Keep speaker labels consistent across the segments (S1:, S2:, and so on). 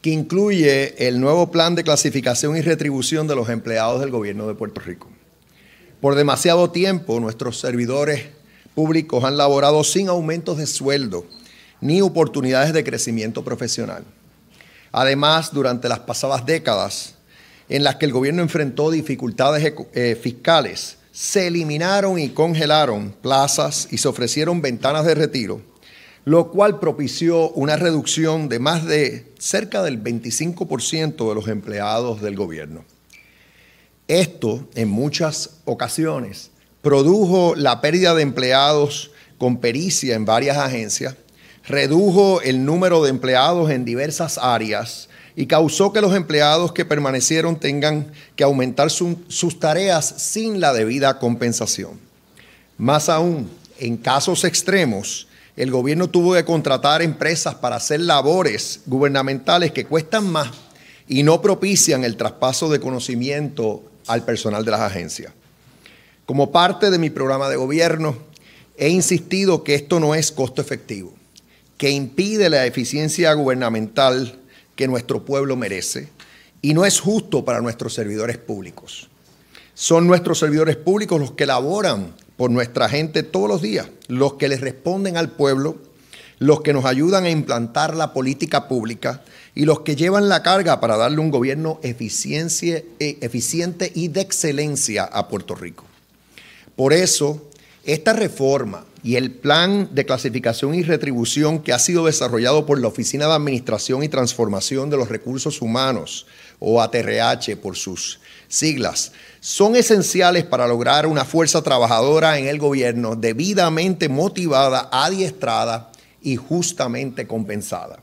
S1: que incluye el nuevo plan de clasificación y retribución de los empleados del gobierno de Puerto Rico. Por demasiado tiempo, nuestros servidores públicos han laborado sin aumentos de sueldo ni oportunidades de crecimiento profesional. Además, durante las pasadas décadas, en las que el gobierno enfrentó dificultades fiscales, se eliminaron y congelaron plazas y se ofrecieron ventanas de retiro, lo cual propició una reducción de más de cerca del 25% de los empleados del gobierno. Esto, en muchas ocasiones, produjo la pérdida de empleados con pericia en varias agencias, redujo el número de empleados en diversas áreas y causó que los empleados que permanecieron tengan que aumentar sus tareas sin la debida compensación. Más aún, en casos extremos, el gobierno tuvo que contratar empresas para hacer labores gubernamentales que cuestan más y no propician el traspaso de conocimiento al personal de las agencias. Como parte de mi programa de gobierno, he insistido que esto no es costo efectivo, que impide la eficiencia gubernamental que nuestro pueblo merece y no es justo para nuestros servidores públicos. Son nuestros servidores públicos los que laboran por nuestra gente todos los días, los que les responden al pueblo, los que nos ayudan a implantar la política pública y los que llevan la carga para darle un gobierno eficiente y de excelencia a Puerto Rico. Por eso, esta reforma y el plan de clasificación y retribución que ha sido desarrollado por la Oficina de Administración y Transformación de los Recursos Humanos, o ATRH por sus siglas, son esenciales para lograr una fuerza trabajadora en el gobierno debidamente motivada, adiestrada y justamente compensada.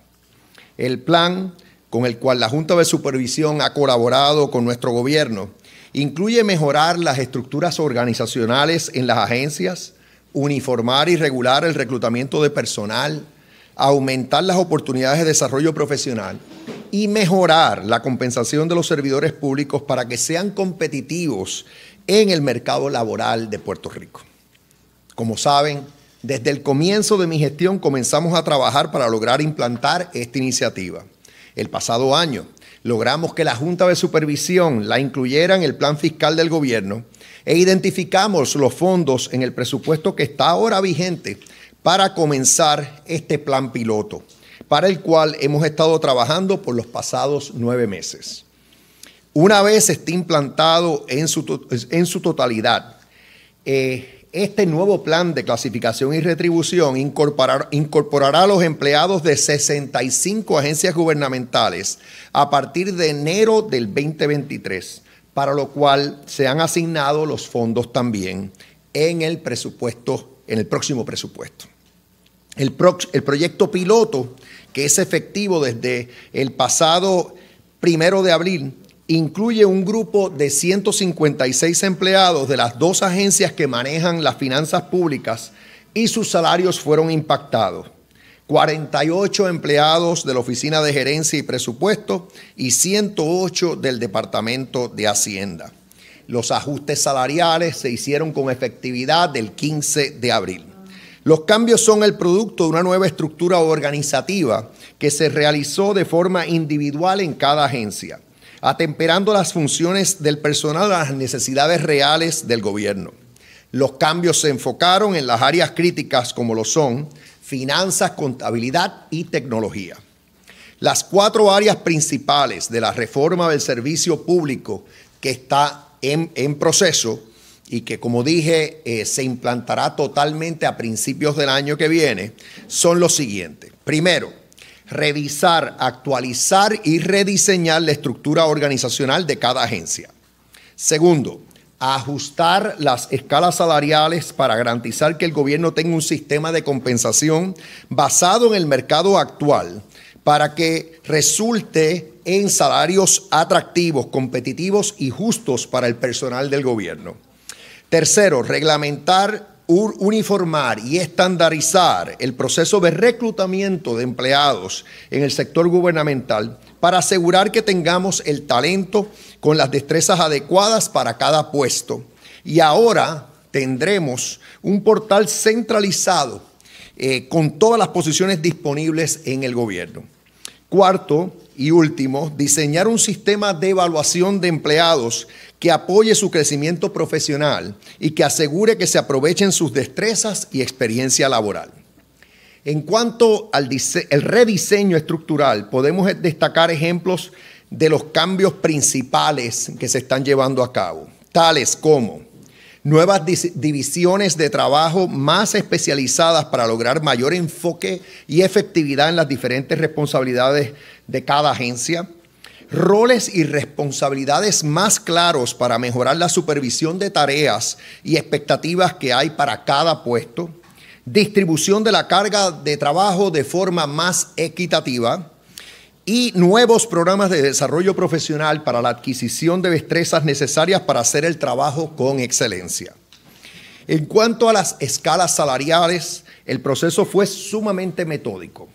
S1: El plan con el cual la Junta de Supervisión ha colaborado con nuestro gobierno incluye mejorar las estructuras organizacionales en las agencias, uniformar y regular el reclutamiento de personal, aumentar las oportunidades de desarrollo profesional y mejorar la compensación de los servidores públicos para que sean competitivos en el mercado laboral de Puerto Rico. Como saben, desde el comienzo de mi gestión comenzamos a trabajar para lograr implantar esta iniciativa. El pasado año logramos que la Junta de Supervisión la incluyera en el plan fiscal del gobierno e identificamos los fondos en el presupuesto que está ahora vigente para comenzar este plan piloto, para el cual hemos estado trabajando por los pasados 9 meses. Una vez esté implantado en su totalidad, este nuevo plan de clasificación y retribución incorporará a los empleados de 65 agencias gubernamentales a partir de enero del 2023, para lo cual se han asignado los fondos también en el próximo presupuesto. El proyecto piloto, que es efectivo desde el pasado 1 de abril, incluye un grupo de 156 empleados de las 2 agencias que manejan las finanzas públicas y sus salarios fueron impactados. 48 empleados de la Oficina de Gerencia y Presupuesto y 108 del Departamento de Hacienda. Los ajustes salariales se hicieron con efectividad del 15 de abril. Los cambios son el producto de una nueva estructura organizativa que se realizó de forma individual en cada agencia, atemperando las funciones del personal a las necesidades reales del gobierno. Los cambios se enfocaron en las áreas críticas como lo son finanzas, contabilidad y tecnología. Las 4 áreas principales de la reforma del servicio público que está en proceso y que, como dije, se implantará totalmente a principios del año que viene, son los siguientes. Primero, revisar, actualizar y rediseñar la estructura organizacional de cada agencia. Segundo, ajustar las escalas salariales para garantizar que el gobierno tenga un sistema de compensación basado en el mercado actual para que resulte en salarios atractivos, competitivos y justos para el personal del gobierno. Tercero, reglamentar, uniformar y estandarizar el proceso de reclutamiento de empleados en el sector gubernamental para asegurar que tengamos el talento con las destrezas adecuadas para cada puesto. Y ahora tendremos un portal centralizado con todas las posiciones disponibles en el gobierno. Cuarto, y último, diseñar un sistema de evaluación de empleados que apoye su crecimiento profesional y que asegure que se aprovechen sus destrezas y experiencia laboral. En cuanto al rediseño estructural, podemos destacar ejemplos de los cambios principales que se están llevando a cabo, tales como nuevas divisiones de trabajo más especializadas para lograr mayor enfoque y efectividad en las diferentes responsabilidades de cada agencia, roles y responsabilidades más claros para mejorar la supervisión de tareas y expectativas que hay para cada puesto, distribución de la carga de trabajo de forma más equitativa y nuevos programas de desarrollo profesional para la adquisición de destrezas necesarias para hacer el trabajo con excelencia. En cuanto a las escalas salariales, el proceso fue sumamente metódico.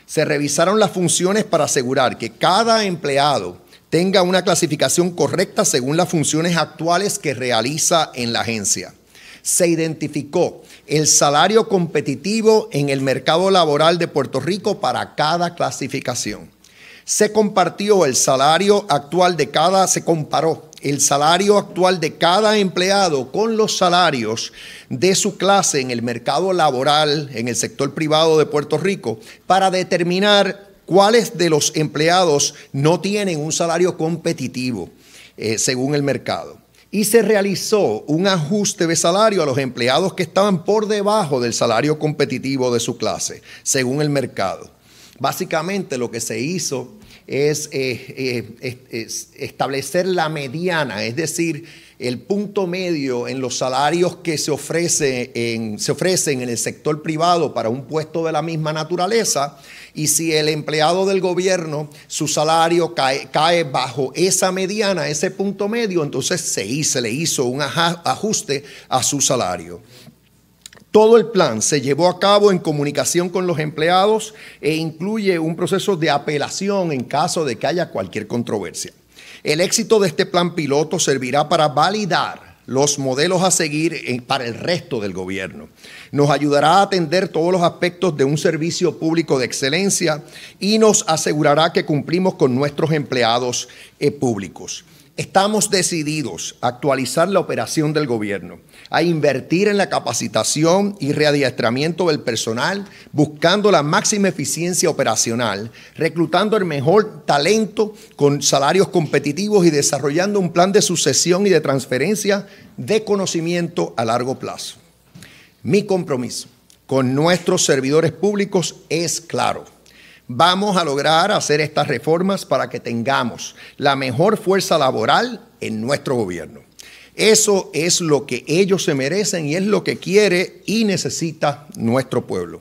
S1: Se revisaron las funciones para asegurar que cada empleado tenga una clasificación correcta según las funciones actuales que realiza en la agencia. Se identificó el salario competitivo en el mercado laboral de Puerto Rico para cada clasificación. Se compartió el salario actual de se comparó el salario actual de cada empleado con los salarios de su clase en el mercado laboral en el sector privado de Puerto Rico para determinar cuáles de los empleados no tienen un salario competitivo según el mercado. Y se realizó un ajuste de salario a los empleados que estaban por debajo del salario competitivo de su clase, según el mercado. Básicamente lo que se hizo es establecer la mediana, es decir, el punto medio en los salarios que se ofrecen en el sector privado para un puesto de la misma naturaleza. Y si el empleado del gobierno, su salario cae bajo esa mediana, ese punto medio, entonces se le hizo un ajuste a su salario. Todo el plan se llevó a cabo en comunicación con los empleados e incluye un proceso de apelación en caso de que haya cualquier controversia. El éxito de este plan piloto servirá para validar los modelos a seguir para el resto del gobierno. Nos ayudará a atender todos los aspectos de un servicio público de excelencia y nos asegurará que cumplimos con nuestros empleados públicos. Estamos decididos a actualizar la operación del gobierno, a invertir en la capacitación y readiestramiento del personal, buscando la máxima eficiencia operacional, reclutando el mejor talento con salarios competitivos y desarrollando un plan de sucesión y de transferencia de conocimiento a largo plazo. Mi compromiso con nuestros servidores públicos es claro. Vamos a lograr hacer estas reformas para que tengamos la mejor fuerza laboral en nuestro gobierno. Eso es lo que ellos se merecen y es lo que quiere y necesita nuestro pueblo.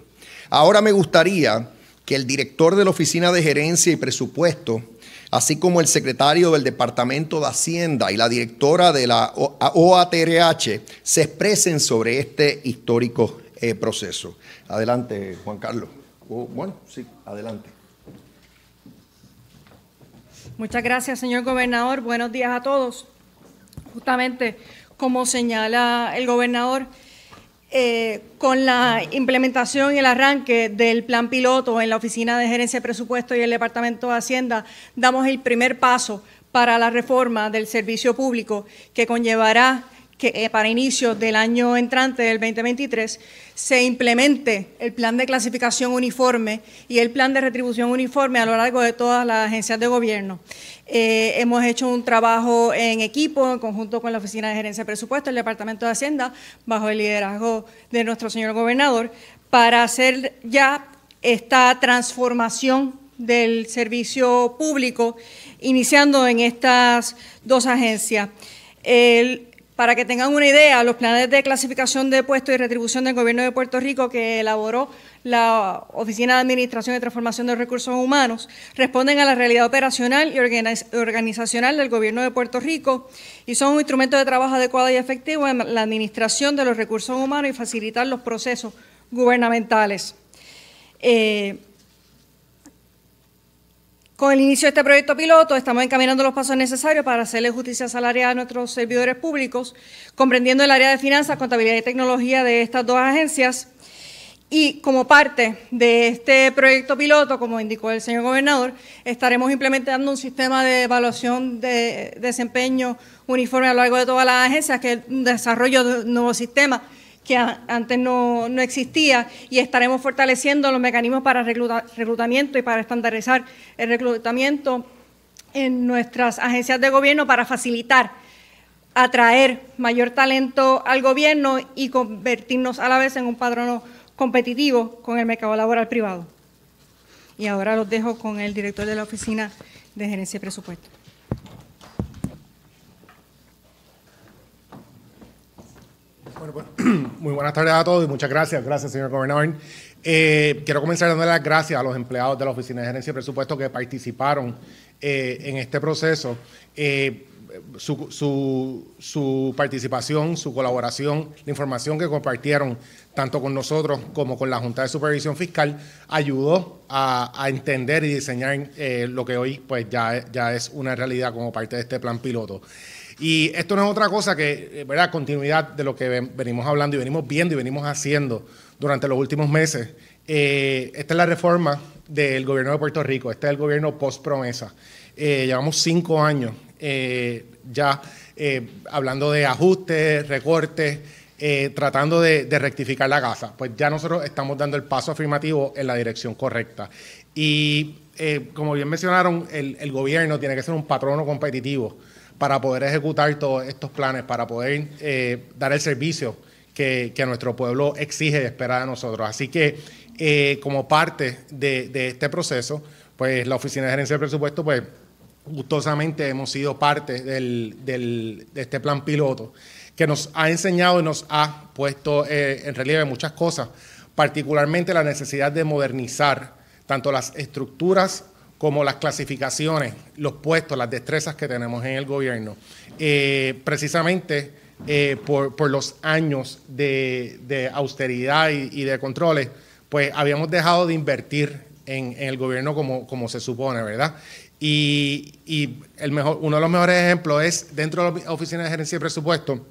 S1: Ahora me gustaría que el director de la Oficina de Gerencia y Presupuesto, así como el secretario del Departamento de Hacienda y la directora de la OATRH, se expresen sobre este histórico proceso. Adelante, Juan Carlos. Bueno, sí, adelante.
S2: Muchas gracias, señor gobernador. Buenos días a todos. Justamente, como señala el gobernador, con la implementación y el arranque del plan piloto en la Oficina de Gerencia de Presupuesto y el Departamento de Hacienda, damos el primer paso para la reforma del servicio público que conllevará que para inicios del año entrante, del 2023, se implemente el plan de clasificación uniforme y el plan de retribución uniforme a lo largo de todas las agencias de gobierno. Hemos hecho un trabajo en equipo, en conjunto con la Oficina de Gerencia de Presupuesto, el Departamento de Hacienda, bajo el liderazgo de nuestro señor gobernador, para hacer ya esta transformación del servicio público, iniciando en estas dos agencias. Para que tengan una idea, los planes de clasificación de puestos y retribución del Gobierno de Puerto Rico que elaboró la Oficina de Administración y Transformación de Recursos Humanos responden a la realidad operacional y organizacional del Gobierno de Puerto Rico y son un instrumento de trabajo adecuado y efectivo en la administración de los recursos humanos y facilitar los procesos gubernamentales. Con el inicio de este proyecto piloto, estamos encaminando los pasos necesarios para hacerle justicia salarial a nuestros servidores públicos, comprendiendo el área de finanzas, contabilidad y tecnología de estas dos agencias, Y como parte de este proyecto piloto, como indicó el señor gobernador, estaremos implementando un sistema de evaluación de desempeño uniforme a lo largo de todas las agencias, que es un desarrollo de un nuevo sistema que antes no existía, y estaremos fortaleciendo los mecanismos para reclutamiento y para estandarizar el reclutamiento en nuestras agencias de gobierno para facilitar, atraer mayor talento al gobierno y convertirnos a la vez en un patrono competitivo con el mercado laboral privado. Y ahora los dejo con el director de la Oficina de Gerencia y Presupuesto.
S3: Bueno, pues, muy buenas tardes a todos y muchas gracias. Gracias, señor gobernador. Quiero comenzar dándole las gracias a los empleados de la Oficina de Gerencia y Presupuesto que participaron en este proceso. Su participación, su colaboración, la información que compartieron tanto con nosotros como con la Junta de Supervisión Fiscal ayudó a entender y diseñar lo que hoy pues ya es una realidad como parte de este plan piloto. Y esto no es otra cosa que, ¿verdad?, continuidad de lo que venimos hablando y venimos viendo y venimos haciendo durante los últimos meses. Esta es la reforma del gobierno de Puerto Rico, este es el gobierno post-promesa. Llevamos 5 años ya hablando de ajustes, recortes, tratando de rectificar la casa. Pues ya nosotros estamos dando el paso afirmativo en la dirección correcta. Y como bien mencionaron, el gobierno tiene que ser un patrono competitivo para poder ejecutar todos estos planes, para poder dar el servicio que nuestro pueblo exige y espera de nosotros. Así que como parte de este proceso, pues la Oficina de Gerencia de Presupuesto, pues gustosamente hemos sido parte de este plan piloto que nos ha enseñado y nos ha puesto en relieve muchas cosas, particularmente la necesidad de modernizar tanto las estructuras como las clasificaciones, los puestos, las destrezas que tenemos en el gobierno. Precisamente por los años de austeridad y de controles, pues habíamos dejado de invertir en el gobierno como se supone, ¿verdad? Y uno de los mejores ejemplos es dentro de la Oficina de Gerencia y Presupuesto,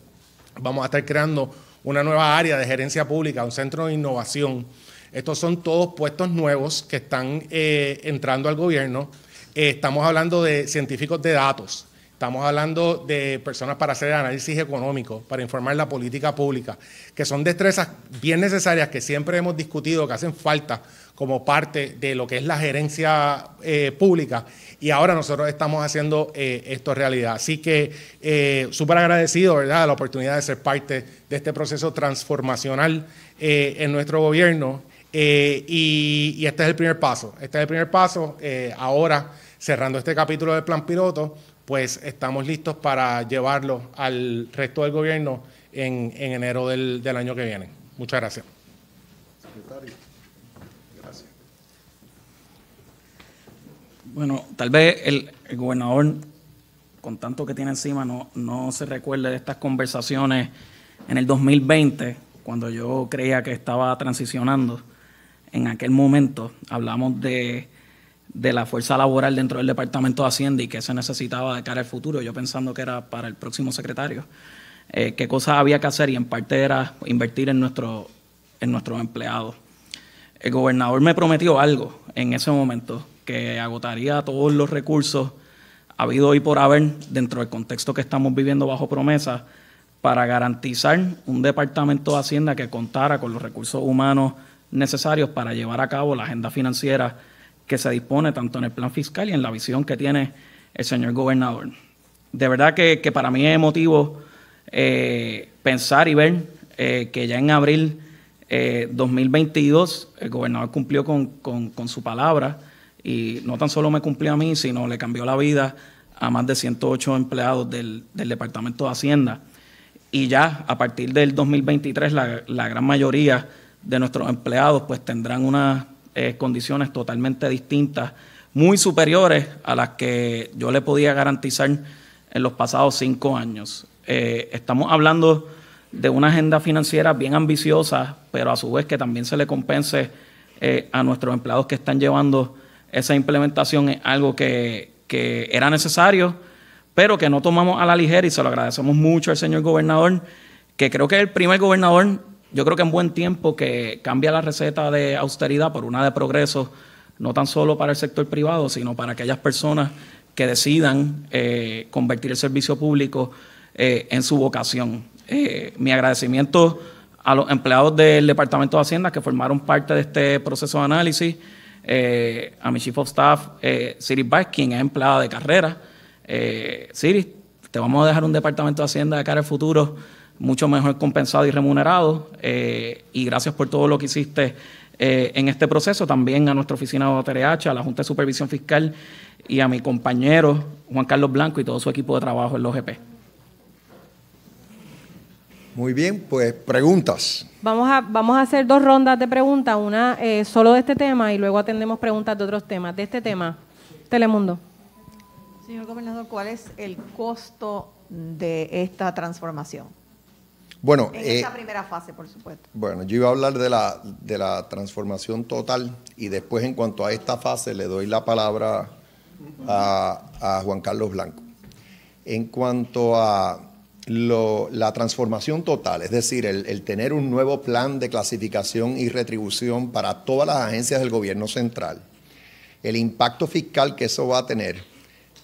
S3: vamos a estar creando una nueva área de gerencia pública, un centro de innovación. Estos son todos puestos nuevos que están entrando al gobierno. Estamos hablando de científicos de datos, estamos hablando de personas para hacer análisis económico, para informar la política pública, que son destrezas bien necesarias que siempre hemos discutido, que hacen falta como parte de lo que es la gerencia pública, y ahora nosotros estamos haciendo esto realidad. Así que súper agradecido, ¿verdad?, de la oportunidad de ser parte de este proceso transformacional en nuestro gobierno. Y este es el primer paso. Este es el primer paso. Ahora, cerrando este capítulo del plan piloto, pues estamos listos para llevarlo al resto del gobierno en enero del año que viene. Muchas gracias.
S1: Secretario. Gracias.
S4: Bueno, tal vez el gobernador, con tanto que tiene encima, no se recuerde de estas conversaciones en el 2020, cuando yo creía que estaba transicionando. En aquel momento hablamos de la fuerza laboral dentro del Departamento de Hacienda y qué se necesitaba de cara al futuro, yo pensando que era para el próximo secretario, qué cosas había que hacer, y en parte era invertir en nuestros empleados. El gobernador me prometió algo en ese momento, que agotaría todos los recursos habido y por haber dentro del contexto que estamos viviendo bajo promesa para garantizar un Departamento de Hacienda que contara con los recursos humanos necesarios para llevar a cabo la agenda financiera que se dispone tanto en el plan fiscal y en la visión que tiene el señor gobernador. De verdad que para mí es emotivo pensar y ver que ya en abril 2022 el gobernador cumplió con su palabra, y no tan solo me cumplió a mí, sino le cambió la vida a más de 108 empleados del Departamento de Hacienda. Y ya a partir del 2023 la gran mayoría de nuestros empleados pues tendrán unas condiciones totalmente distintas, muy superiores a las que yo le podía garantizar en los pasados 5 años. Estamos hablando de una agenda financiera bien ambiciosa, pero a su vez que también se le compense a nuestros empleados que están llevando esa implementación. Es algo que era necesario, pero que no tomamos a la ligera, y se lo agradecemos mucho al señor gobernador, que creo que es el primer gobernador yo creo que en buen tiempo que cambia la receta de austeridad por una de progreso, no tan solo para el sector privado, sino para aquellas personas que decidan convertir el servicio público en su vocación. Mi agradecimiento a los empleados del Departamento de Hacienda que formaron parte de este proceso de análisis, a mi Chief of Staff, Siris Baez, quien es empleada de carrera. Siris, te vamos a dejar un Departamento de Hacienda de cara al futuro mucho mejor compensado y remunerado, y gracias por todo lo que hiciste en este proceso. También a nuestra oficina de OTRH, a la Junta de Supervisión Fiscal y a mi compañero Juan Carlos Blanco y todo su equipo de trabajo en la OGP.
S1: Muy bien, pues preguntas.
S5: Vamos a hacer 2 rondas de preguntas, una solo de este tema y luego atendemos preguntas de otros temas. De este tema, Telemundo.
S6: Señor gobernador, ¿cuál es el costo de esta transformación?
S1: Bueno,
S6: en esta primera fase, por supuesto.
S1: Bueno, yo iba a hablar de la transformación total y después en cuanto a esta fase le doy la palabra a Juan Carlos Blanco. En cuanto a la transformación total, es decir, el tener un nuevo plan de clasificación y retribución para todas las agencias del gobierno central, el impacto fiscal que eso va a tener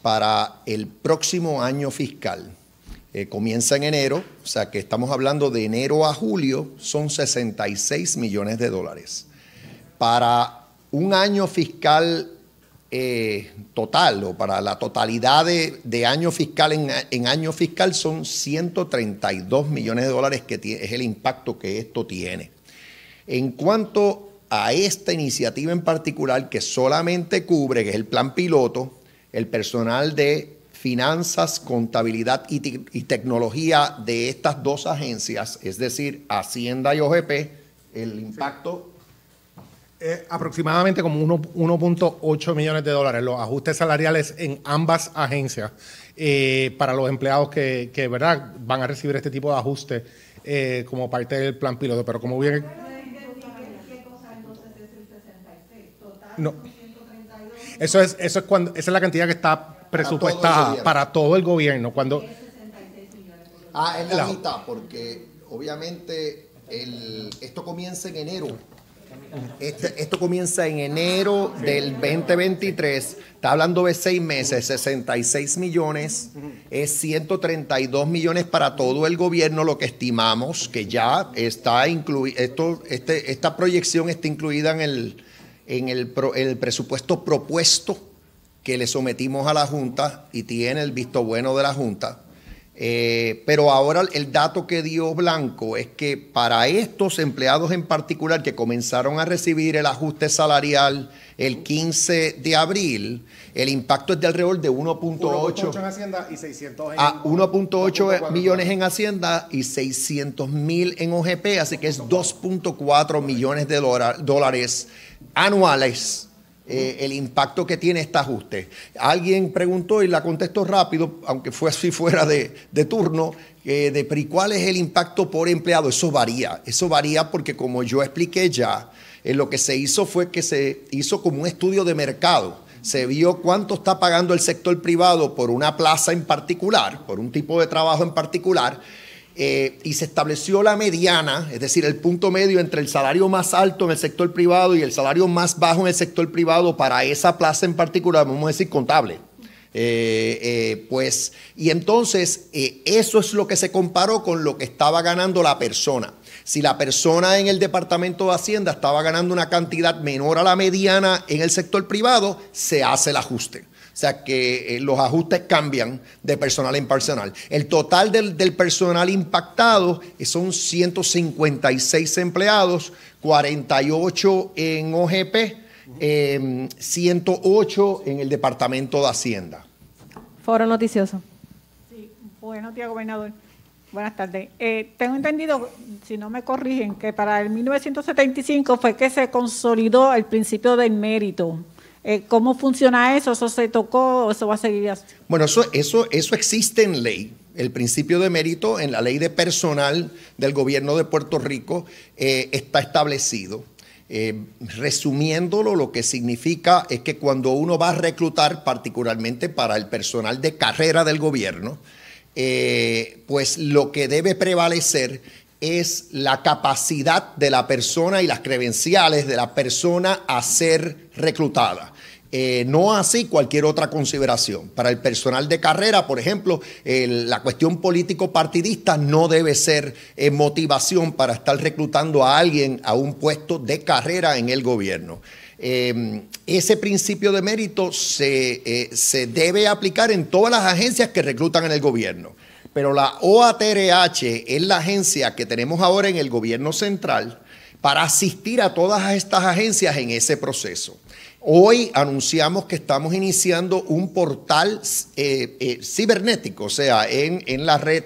S1: para el próximo año fiscal, comienza en enero, o sea que estamos hablando de enero a julio, son $66 millones. Para un año fiscal total, o para la totalidad de año fiscal en año fiscal, son $132 millones, que es el impacto que esto tiene. En cuanto a esta iniciativa en particular, que solamente cubre, que es el plan piloto, el personal de finanzas, contabilidad y tecnología de estas 2 agencias, es decir, Hacienda y OGP, el impacto...
S3: Aproximadamente como 1.8 millones de dólares, los ajustes salariales en ambas agencias para los empleados que ¿verdad? Van a recibir este tipo de ajuste como parte del plan piloto. Pero como bien... No. Eso es cuando, esa es la cantidad que está presupuestada para todo el gobierno. Cuando...
S1: es la mitad, porque obviamente esto comienza en enero. Esto comienza en enero del 2023, está hablando de 6 meses, 66 millones, es 132 millones para todo el gobierno, lo que estimamos que ya está incluido, esta proyección está incluida en el presupuesto propuesto que le sometimos a la Junta y tiene el visto bueno de la Junta. Pero ahora el dato que dio Blanco es que para estos empleados en particular que comenzaron a recibir el ajuste salarial el 15 de abril, el impacto es de alrededor de 1.8
S3: en Hacienda y 600
S1: 1.8 millones en Hacienda y 600,000 en OGP, así que es 2.4 millones de dólares anuales. El impacto que tiene este ajuste. Alguien preguntó y la contesto rápido, aunque fue así fuera de turno, pero ¿y cuál es el impacto por empleado? Eso varía porque como yo expliqué ya, lo que se hizo fue que se hizo como un estudio de mercado. Se vio cuánto está pagando el sector privado por una plaza en particular, por un tipo de trabajo en particular, y se estableció la mediana, es decir, el punto medio entre el salario más alto en el sector privado y el salario más bajo en el sector privado para esa plaza en particular, vamos a decir contable. Y entonces eso es lo que se comparó con lo que estaba ganando la persona. Si la persona en el Departamento de Hacienda estaba ganando una cantidad menor a la mediana en el sector privado, se hace el ajuste. O sea que los ajustes cambian de personal en personal. El total del personal impactado son 156 empleados, 48 en OGP, 108 en el Departamento de Hacienda.
S5: Foro Noticioso.
S7: Sí, buenos días, gobernador. Buenas tardes. Tengo entendido, si no me corrigen, que para el 1975 fue que se consolidó el principio del mérito. ¿Cómo funciona eso? ¿Eso se tocó o eso va a seguir así?
S1: Bueno, eso existe en ley. El principio de mérito en la ley de personal del gobierno de Puerto Rico está establecido. Resumiéndolo, lo que significa es que cuando uno va a reclutar, particularmente para el personal de carrera del gobierno, pues lo que debe prevalecer es la capacidad de la persona y las credenciales de la persona a ser reclutada. No así cualquier otra consideración. Para el personal de carrera, por ejemplo, la cuestión político-partidista no debe ser motivación para estar reclutando a alguien a un puesto de carrera en el gobierno. Ese principio de mérito se debe aplicar en todas las agencias que reclutan en el gobierno. Pero la OATRH es la agencia que tenemos ahora en el gobierno central para asistir a todas estas agencias en ese proceso. Hoy anunciamos que estamos iniciando un portal cibernético, o sea, en la red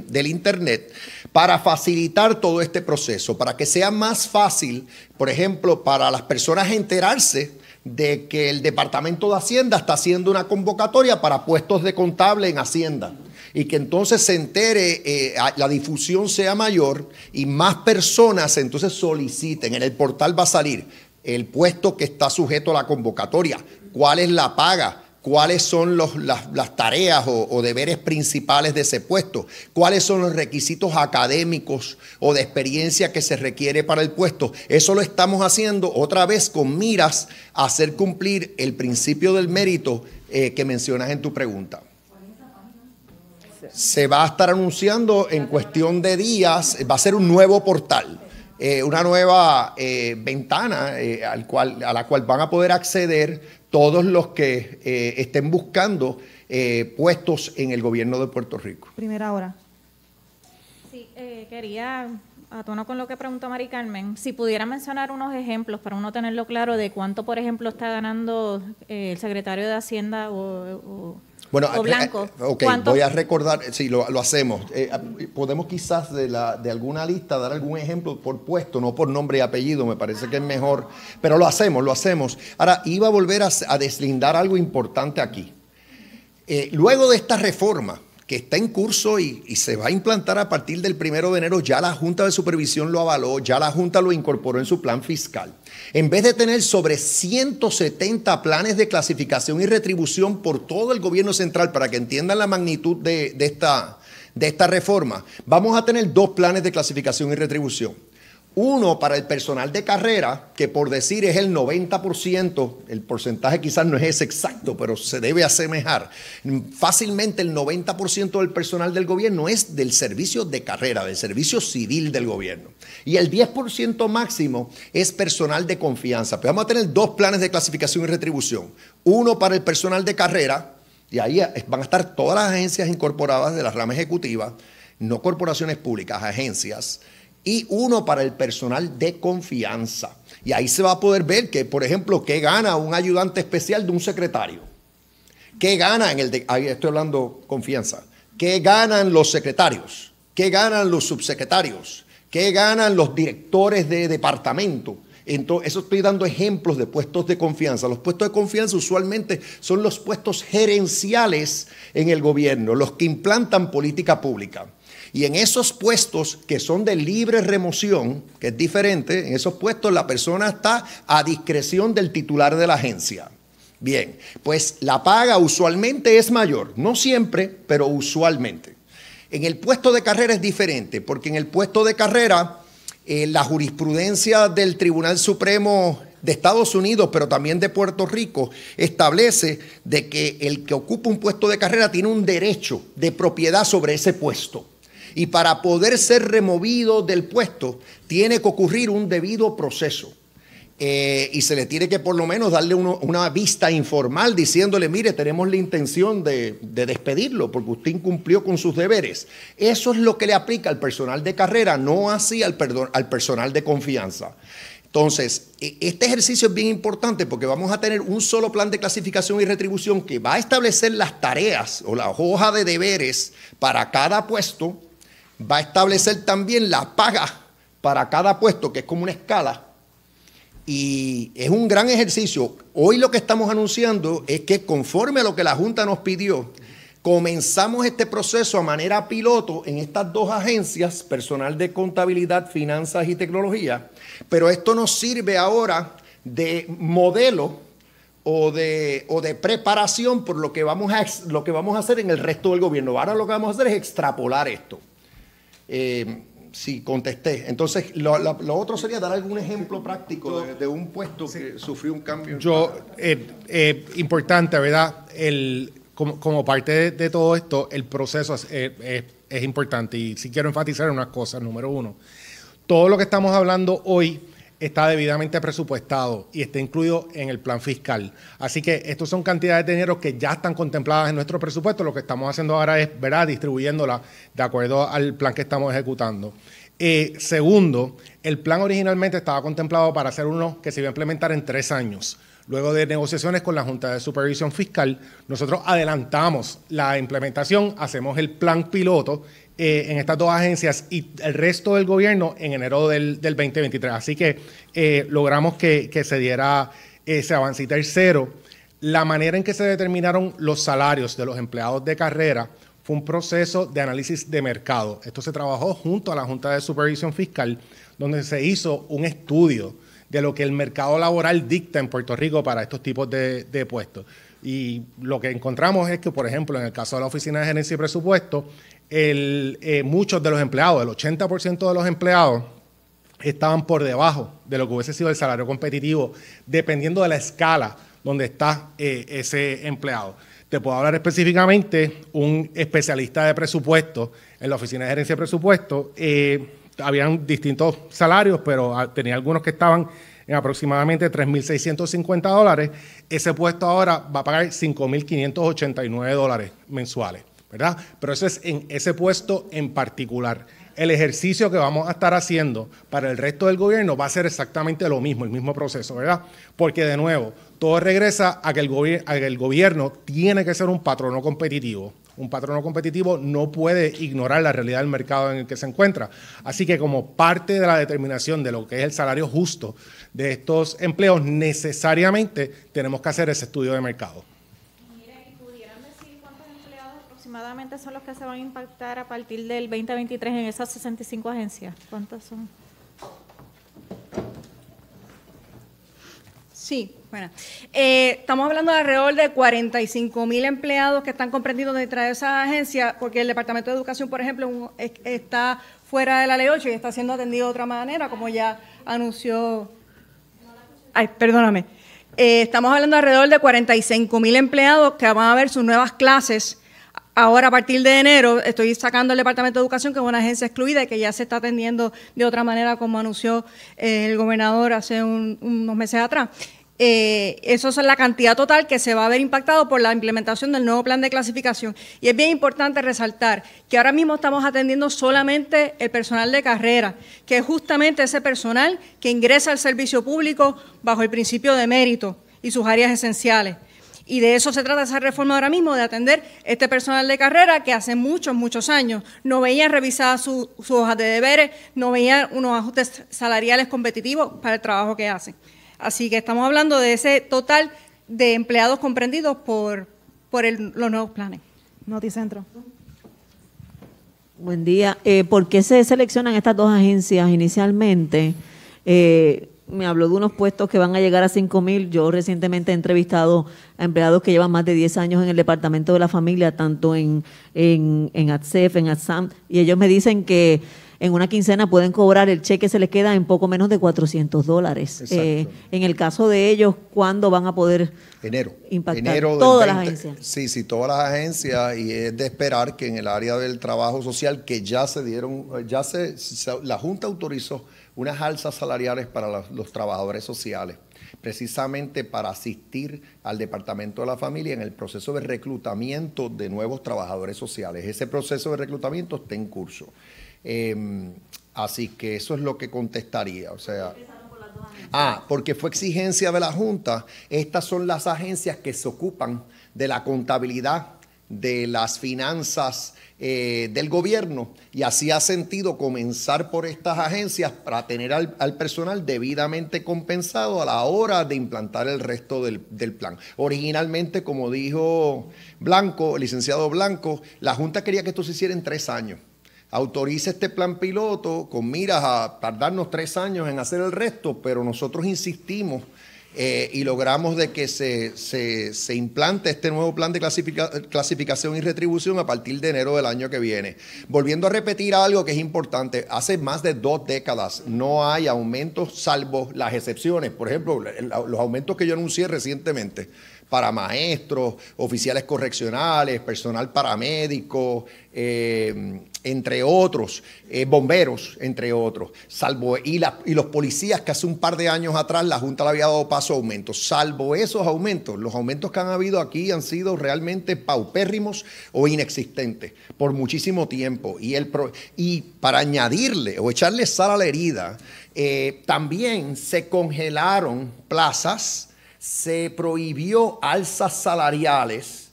S1: del Internet, para facilitar todo este proceso, para que sea más fácil, por ejemplo, para las personas enterarse de que el Departamento de Hacienda está haciendo una convocatoria para puestos de contable en Hacienda. Y que entonces se entere, la difusión sea mayor y más personas entonces soliciten. En el portal va a salir el puesto que está sujeto a la convocatoria, cuál es la paga, cuáles son las tareas o deberes principales de ese puesto, cuáles son los requisitos académicos o de experiencia que se requiere para el puesto. Eso lo estamos haciendo otra vez con miras a hacer cumplir el principio del mérito que mencionas en tu pregunta. Se va a estar anunciando en cuestión de días, va a ser un nuevo portal, una nueva ventana a la cual van a poder acceder todos los que estén buscando puestos en el gobierno de Puerto Rico.
S8: Primera hora. Sí, quería, a tono con lo que preguntó Mari Carmen, si pudiera mencionar unos ejemplos para uno tenerlo claro de cuánto, por ejemplo, está ganando el secretario de Hacienda o Blanco.
S1: Ok, voy a recordar, sí, lo hacemos. Podemos quizás de alguna lista dar algún ejemplo por puesto, no por nombre y apellido, me parece que es mejor, pero lo hacemos. Ahora, iba a volver a deslindar algo importante aquí. Luego de esta reforma, que está en curso y se va a implantar a partir del 1 de enero, ya la Junta de Supervisión lo avaló, ya la Junta lo incorporó en su plan fiscal. En vez de tener sobre 170 planes de clasificación y retribución por todo el gobierno central, para que entiendan la magnitud de esta reforma, vamos a tener 2 planes de clasificación y retribución. Uno para el personal de carrera, que por decir es el 90%, el porcentaje quizás no es ese exacto, pero se debe asemejar. Fácilmente el 90% del personal del gobierno es del servicio de carrera, del servicio civil del gobierno. Y el 10% máximo es personal de confianza. Pues vamos a tener 2 planes de clasificación y retribución. Uno para el personal de carrera, y ahí van a estar todas las agencias incorporadas de la rama ejecutiva, no corporaciones públicas, agencias, y uno para el personal de confianza. Y ahí se va a poder ver que, por ejemplo, qué gana un ayudante especial de un secretario. ¿Qué gana ahí estoy hablando confianza? ¿Qué ganan los secretarios? ¿Qué ganan los subsecretarios? ¿Qué ganan los directores de departamento? Entonces, eso estoy dando ejemplos de puestos de confianza. Los puestos de confianza usualmente son los puestos gerenciales en el gobierno, los que implantan política pública. Y en esos puestos que son de libre remoción, que es diferente, en esos puestos la persona está a discreción del titular de la agencia. Bien, pues la paga usualmente es mayor, no siempre, pero usualmente. En el puesto de carrera es diferente, porque en el puesto de carrera la jurisprudencia del Tribunal Supremo de Estados Unidos, pero también de Puerto Rico, establece de que el que ocupa un puesto de carrera tiene un derecho de propiedad sobre ese puesto. Y para poder ser removido del puesto, tiene que ocurrir un debido proceso. Y se le tiene que por lo menos darle una vista informal diciéndole, mire, tenemos la intención de despedirlo porque usted incumplió con sus deberes. Eso es lo que le aplica al personal de carrera, no así al personal de confianza. Entonces, este ejercicio es bien importante porque vamos a tener un solo plan de clasificación y retribución que va a establecer las tareas o la hoja de deberes para cada puesto. Va a establecer también la paga para cada puesto, que es como una escala. Y es un gran ejercicio. Hoy lo que estamos anunciando es que conforme a lo que la Junta nos pidió, comenzamos este proceso a manera piloto en estas 2 agencias, personal de contabilidad, finanzas y tecnología. Pero esto nos sirve ahora de modelo o de preparación por lo que vamos a hacer en el resto del gobierno. Ahora lo que vamos a hacer es extrapolar esto. si contesté. Entonces, lo otro sería dar algún ejemplo práctico de un puesto que sufrió un cambio.
S3: Importante, ¿verdad? Como parte de todo esto, el proceso es importante. Y sí quiero enfatizar unas cosas. Número uno, todo lo que estamos hablando hoy está debidamente presupuestado y está incluido en el plan fiscal. Así que estos son cantidades de dinero que ya están contempladas en nuestro presupuesto. Lo que estamos haciendo ahora es, ¿verdad?, distribuyéndola de acuerdo al plan que estamos ejecutando. Segundo, el plan originalmente estaba contemplado para hacer uno que se iba a implementar en 3 años. Luego de negociaciones con la Junta de Supervisión Fiscal, nosotros adelantamos la implementación, hacemos el plan piloto en estas 2 agencias y el resto del gobierno en enero del 2023. Así que logramos que se diera ese avance. Y tercero, la manera en que se determinaron los salarios de los empleados de carrera fue un proceso de análisis de mercado. Esto se trabajó junto a la Junta de Supervisión Fiscal, donde se hizo un estudio de lo que el mercado laboral dicta en Puerto Rico para estos tipos de puestos. Y lo que encontramos es que, por ejemplo, en el caso de la Oficina de Gerencia y Presupuesto, muchos de los empleados, el 80% de los empleados, estaban por debajo de lo que hubiese sido el salario competitivo, dependiendo de la escala donde está ese empleado. Te puedo hablar específicamente, un especialista de presupuesto en la Oficina de Gerencia y Presupuesto, habían distintos salarios, pero tenía algunos que estaban en aproximadamente $3,650. Ese puesto ahora va a pagar $5,589 mensuales, ¿verdad? Pero eso es en ese puesto en particular. El ejercicio que vamos a estar haciendo para el resto del gobierno va a ser exactamente lo mismo, el mismo proceso, ¿verdad? Porque, de nuevo, todo regresa a que el gobierno tiene que ser un patrono competitivo. Un patrono competitivo no puede ignorar la realidad del mercado en el que se encuentra. Así que, como parte de la determinación de lo que es el salario justo de estos empleos, necesariamente tenemos que hacer ese estudio de mercado.
S8: Mire, ¿y pudieran decir cuántos empleados aproximadamente son los que se van a impactar a partir del 2023 en esas 65 agencias? ¿Cuántos son?
S2: Sí, bueno. Estamos hablando de alrededor de 45,000 empleados que están comprendidos dentro de esa agencia, porque el Departamento de Educación, por ejemplo, está fuera de la Ley 8 y está siendo atendido de otra manera, como ya anunció. Ay, perdóname. Estamos hablando de alrededor de 45,000 empleados que van a ver sus nuevas clases. Ahora, a partir de enero, estoy sacando el Departamento de Educación, que es una agencia excluida y que ya se está atendiendo de otra manera, como anunció el gobernador hace unos meses atrás. Eso es la cantidad total que se va a ver impactado por la implementación del nuevo plan de clasificación. Y es bien importante resaltar que ahora mismo estamos atendiendo solamente el personal de carrera, que es justamente ese personal que ingresa al servicio público bajo el principio de mérito y sus áreas esenciales. Y de eso se trata esa reforma ahora mismo, de atender este personal de carrera que hace muchos años no veían revisadas sus hojas de deberes, no veían unos ajustes salariales competitivos para el trabajo que hacen. Así que estamos hablando de ese total de empleados comprendidos por los nuevos planes.
S6: Noticentro.
S9: Buen día. ¿Por qué se seleccionan estas 2 agencias inicialmente? Me habló de unos puestos que van a llegar a 5,000. Yo recientemente he entrevistado a empleados que llevan más de 10 años en el Departamento de la Familia, tanto en ATSEF, en ATSAM, y ellos me dicen que en una quincena pueden cobrar, el cheque se les queda en poco menos de $400. En el caso de ellos, ¿cuándo van a poder impactar todas las agencias?
S1: Sí, todas las agencias, y es de esperar que en el área del trabajo social, que ya se dieron, la Junta autorizó unas alzas salariales para los trabajadores sociales, precisamente para asistir al Departamento de la Familia en el proceso de reclutamiento de nuevos trabajadores sociales. Ese proceso de reclutamiento está en curso. Así que eso es lo que contestaría. O sea, porque fue exigencia de la Junta. Estas son las agencias que se ocupan de la contabilidad, de las finanzas del gobierno, y así ha sentido comenzar por estas agencias para tener al personal debidamente compensado a la hora de implantar el resto del plan. Originalmente, como dijo Blanco, el licenciado Blanco, la Junta quería que esto se hiciera en 3 años. Autoriza este plan piloto con miras a tardarnos 3 años en hacer el resto, pero nosotros insistimos y logramos de que se implante este nuevo plan de clasificación y retribución a partir de enero del año que viene. Volviendo a repetir algo que es importante, hace más de 2 décadas no hay aumentos salvo las excepciones. Por ejemplo, los aumentos que yo anuncié recientemente para maestros, oficiales correccionales, personal paramédico, entre otros, bomberos, entre otros, y los policías que hace un par de años atrás la Junta le había dado paso a aumentos. Salvo esos aumentos, los aumentos que han habido aquí han sido realmente paupérrimos o inexistentes por muchísimo tiempo. Y para añadirle o echarle sal a la herida, también se congelaron plazas, se prohibió alzas salariales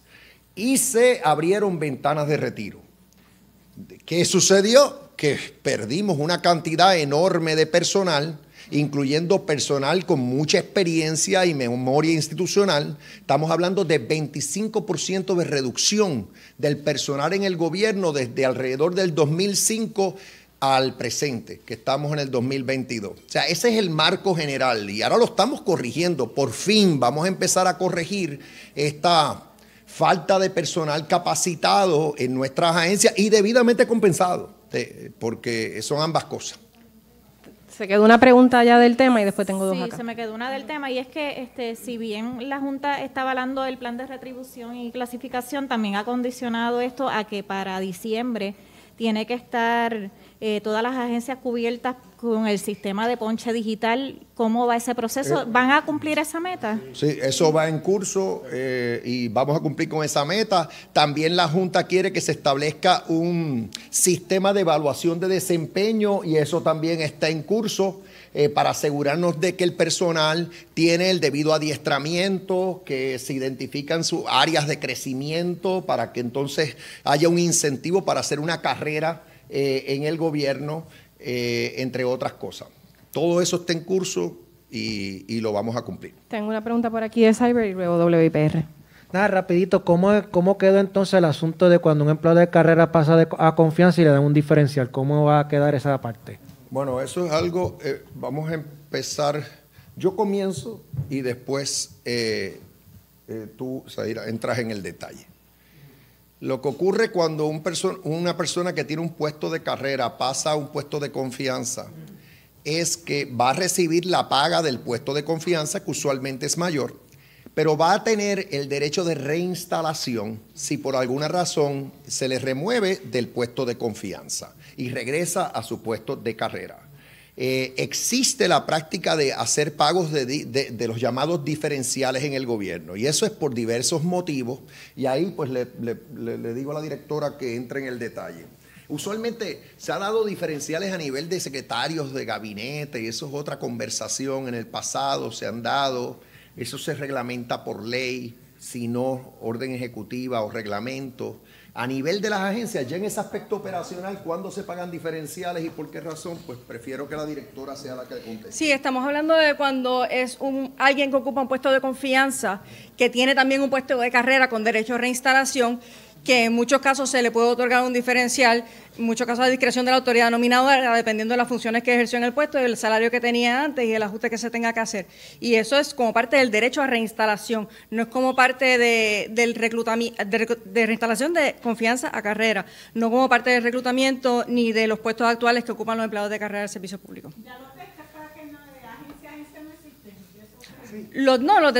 S1: y se abrieron ventanas de retiro. ¿Qué sucedió? Que perdimos una cantidad enorme de personal, incluyendo personal con mucha experiencia y memoria institucional. Estamos hablando de 25% de reducción del personal en el gobierno desde alrededor del 2005 al presente, que estamos en el 2022. O sea, ese es el marco general y ahora lo estamos corrigiendo. Por fin vamos a empezar a corregir esta falta de personal capacitado en nuestras agencias y debidamente compensado, porque son ambas cosas.
S5: Se quedó una pregunta ya del tema y después tengo dos acá.
S8: Sí, se me quedó una del tema y es que si bien la Junta está avalando el plan de retribución y clasificación, también ha condicionado esto a que para diciembre tiene que estar todas las agencias cubiertas con el sistema de ponche digital. ¿Cómo va ese proceso? ¿Van a cumplir esa meta?
S1: Sí, eso va en curso y vamos a cumplir con esa meta. También la Junta quiere que se establezca un sistema de evaluación de desempeño y eso también está en curso para asegurarnos de que el personal tiene el debido adiestramiento, que se identifican sus áreas de crecimiento para que entonces haya un incentivo para hacer una carrera en el gobierno, entre otras cosas. Todo eso está en curso y lo vamos a cumplir.
S5: Tengo una pregunta por aquí de Cyber y luego WIPR.
S10: Nada, rapidito, ¿cómo quedó entonces el asunto de cuando un empleado de carrera pasa a confianza y le dan un diferencial? ¿Cómo va a quedar esa parte?
S1: Bueno, eso es algo, vamos a empezar, yo comienzo y después tú, Zaira, entras en el detalle. Lo que ocurre cuando una persona que tiene un puesto de carrera pasa a un puesto de confianza es que va a recibir la paga del puesto de confianza, que usualmente es mayor, pero va a tener el derecho de reinstalación si por alguna razón se le remueve del puesto de confianza y regresa a su puesto de carrera. Existe la práctica de hacer pagos de los llamados diferenciales en el gobierno y eso es por diversos motivos y ahí pues le digo a la directora que entre en el detalle. Usualmente se ha dado diferenciales a nivel de secretarios de gabinete y eso es otra conversación. En el pasado se han dado, eso se reglamenta por ley, si no orden ejecutiva o reglamento. A nivel de las agencias, ya en ese aspecto operacional, ¿cuándo se pagan diferenciales y por qué razón? Pues prefiero que la directora sea la que conteste.
S2: Sí, estamos hablando de cuando es alguien que ocupa un puesto de confianza, que tiene también un puesto de carrera con derecho a reinstalación, que en muchos casos se le puede otorgar un diferencial, en muchos casos a discreción de la autoridad nominadora, dependiendo de las funciones que ejerció en el puesto, el salario que tenía antes y el ajuste que se tenga que hacer. Y eso es como parte del derecho a reinstalación, no es como parte del reclutamiento, de reinstalación de confianza a carrera, no como parte del reclutamiento ni de los puestos actuales que ocupan los empleados de carrera del servicio público. Los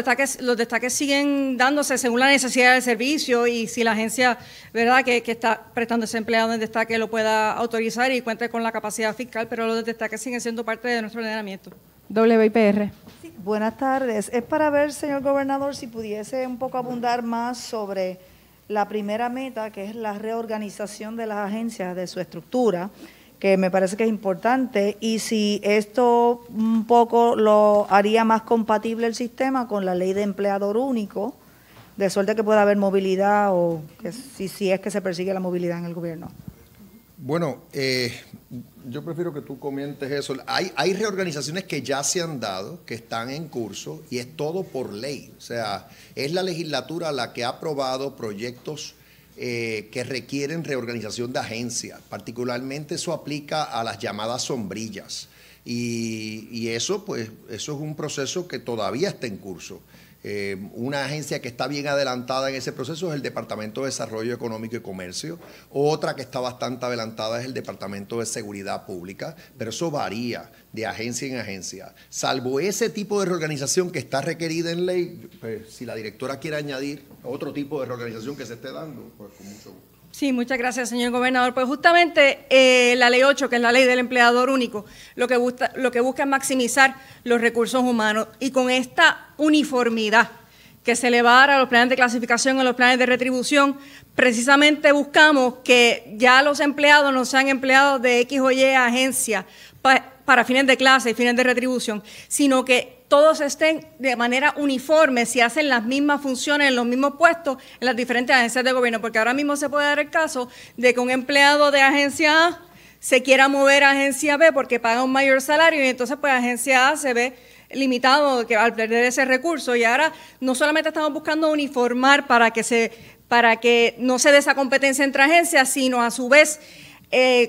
S2: destaques siguen dándose según la necesidad del servicio y si la agencia, ¿verdad?, que está prestando ese empleado en destaque lo pueda autorizar y cuente con la capacidad fiscal, pero los destaques siguen siendo parte de nuestro ordenamiento.
S5: WIPR.
S11: Sí, buenas tardes. Es para ver, señor gobernador, si pudiese un poco abundar más sobre la primera meta, que es la reorganización de las agencias, de su estructura, que me parece que es importante, y si esto un poco lo haría más compatible el sistema con la ley de empleador único, de suerte que pueda haber movilidad o que si es que se persigue la movilidad en el gobierno.
S1: Bueno, yo prefiero que tú comentes eso. Hay reorganizaciones que ya se han dado, que están en curso, y es todo por ley. O sea, es la legislatura la que ha aprobado proyectos que requieren reorganización de agencias. Particularmente eso aplica a las llamadas sombrillas. Y eso, pues, eso es un proceso que todavía está en curso. Una agencia que está bien adelantada en ese proceso es el Departamento de Desarrollo Económico y Comercio. Otra que está bastante adelantada es el Departamento de Seguridad Pública, pero eso varía de agencia en agencia. Salvo ese tipo de reorganización que está requerida en ley, pues, si la directora quiere añadir otro tipo de reorganización que se esté dando, pues con mucho gusto.
S2: Sí, muchas gracias, señor gobernador. Pues justamente la Ley 8, que es la Ley del Empleador Único, lo que busca es maximizar los recursos humanos. Y con esta uniformidad que se le va a dar a los planes de clasificación, a los planes de retribución, precisamente buscamos que ya los empleados no sean empleados de X o Y agencia para fines de clase y fines de retribución, sino que todos estén de manera uniforme, si hacen las mismas funciones en los mismos puestos en las diferentes agencias de gobierno, porque ahora mismo se puede dar el caso de que un empleado de agencia A se quiera mover a agencia B porque paga un mayor salario y entonces pues agencia A se ve limitado al perder ese recurso. Y ahora no solamente estamos buscando uniformar para que no se dé esa competencia entre agencias, sino a su vez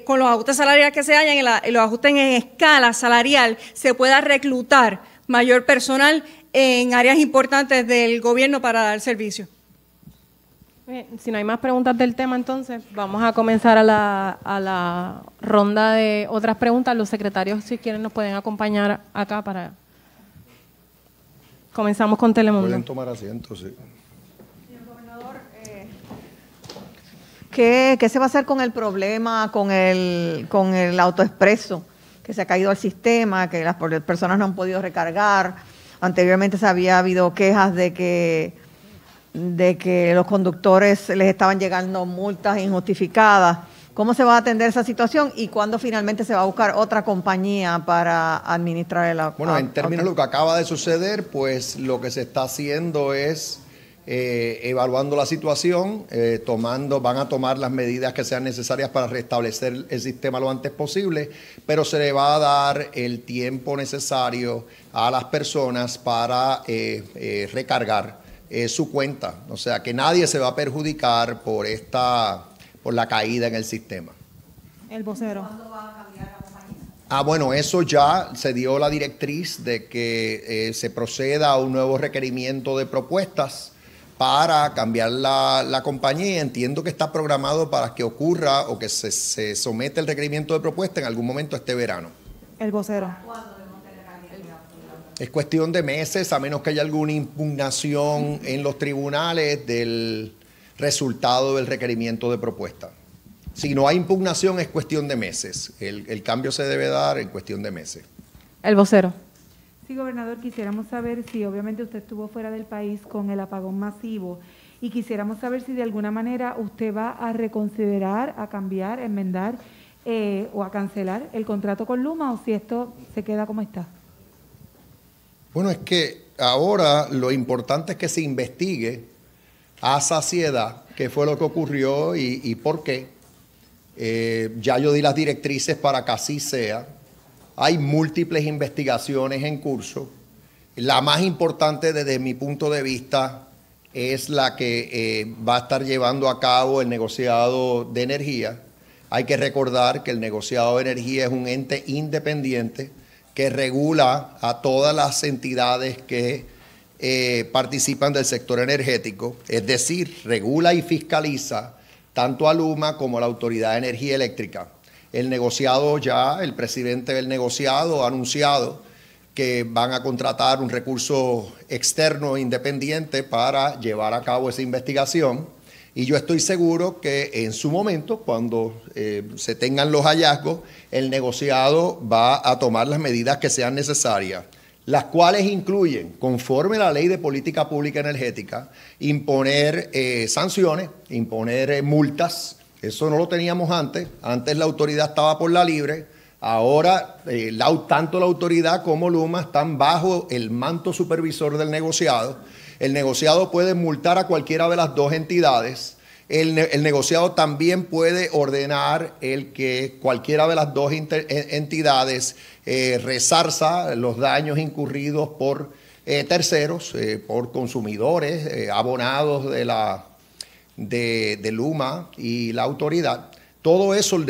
S2: con los ajustes salariales que se hayan y los ajustes en escala salarial se pueda reclutar mayor personal en áreas importantes del gobierno para dar servicio.
S5: Si no hay más preguntas del tema, entonces vamos a comenzar a la ronda de otras preguntas. Los secretarios, si quieren, nos pueden acompañar acá para... Comenzamos con Telemundo.
S1: Pueden tomar asiento, sí.
S6: ¿Qué se va a hacer con el problema, con el autoexpreso que se ha caído al sistema, que las personas no han podido recargar? Anteriormente se había habido quejas de que los conductores les estaban llegando multas injustificadas. ¿Cómo se va a atender esa situación y cuándo finalmente se va a buscar otra compañía para administrar el auto?
S1: Bueno, en términos de lo que acaba de suceder, pues lo que se está haciendo es evaluando la situación, van a tomar las medidas que sean necesarias para restablecer el sistema lo antes posible, pero se le va a dar el tiempo necesario a las personas para recargar su cuenta. O sea, que nadie se va a perjudicar por la caída en el sistema.
S7: El vocero.
S6: ¿Cuándo va a cambiar la compañía?
S1: Bueno, eso ya se dio la directriz de que se proceda a un nuevo requerimiento de propuestas para cambiar la compañía. Entiendo que está programado para que ocurra o que se someta el requerimiento de propuesta en algún momento este verano.
S7: El vocero.
S1: Es cuestión de meses, a menos que haya alguna impugnación en los tribunales del resultado del requerimiento de propuesta. Si no hay impugnación, es cuestión de meses. El cambio se debe dar en cuestión de meses.
S5: El vocero.
S12: Sí, gobernador, quisiéramos saber si obviamente usted estuvo fuera del país con el apagón masivo y quisiéramos saber si de alguna manera usted va a reconsiderar, a cambiar, a enmendar o a cancelar el contrato con Luma o si esto se queda como está.
S1: Bueno, es que ahora lo importante es que se investigue a saciedad qué fue lo que ocurrió y por qué. Ya yo di las directrices para que así sea. Hay múltiples investigaciones en curso. La más importante desde mi punto de vista es la que va a estar llevando a cabo el negociado de energía. Hay que recordar que el negociado de energía es un ente independiente que regula a todas las entidades que participan del sector energético, es decir, regula y fiscaliza tanto a Luma como a la Autoridad de Energía Eléctrica. El negociado ya, el presidente del negociado ha anunciado que van a contratar un recurso externo independiente para llevar a cabo esa investigación. Y yo estoy seguro que en su momento, cuando se tengan los hallazgos, el negociado va a tomar las medidas que sean necesarias, las cuales incluyen, conforme a la Ley de Política Pública Energética, imponer sanciones, imponer multas. Eso no lo teníamos antes. Antes la autoridad estaba por la libre. Ahora tanto la autoridad como Luma están bajo el manto supervisor del negociado. El negociado puede multar a cualquiera de las dos entidades. El negociado también puede ordenar el que cualquiera de las dos entidades resarza los daños incurridos por terceros, por consumidores, abonados de Luma y la autoridad. Todo eso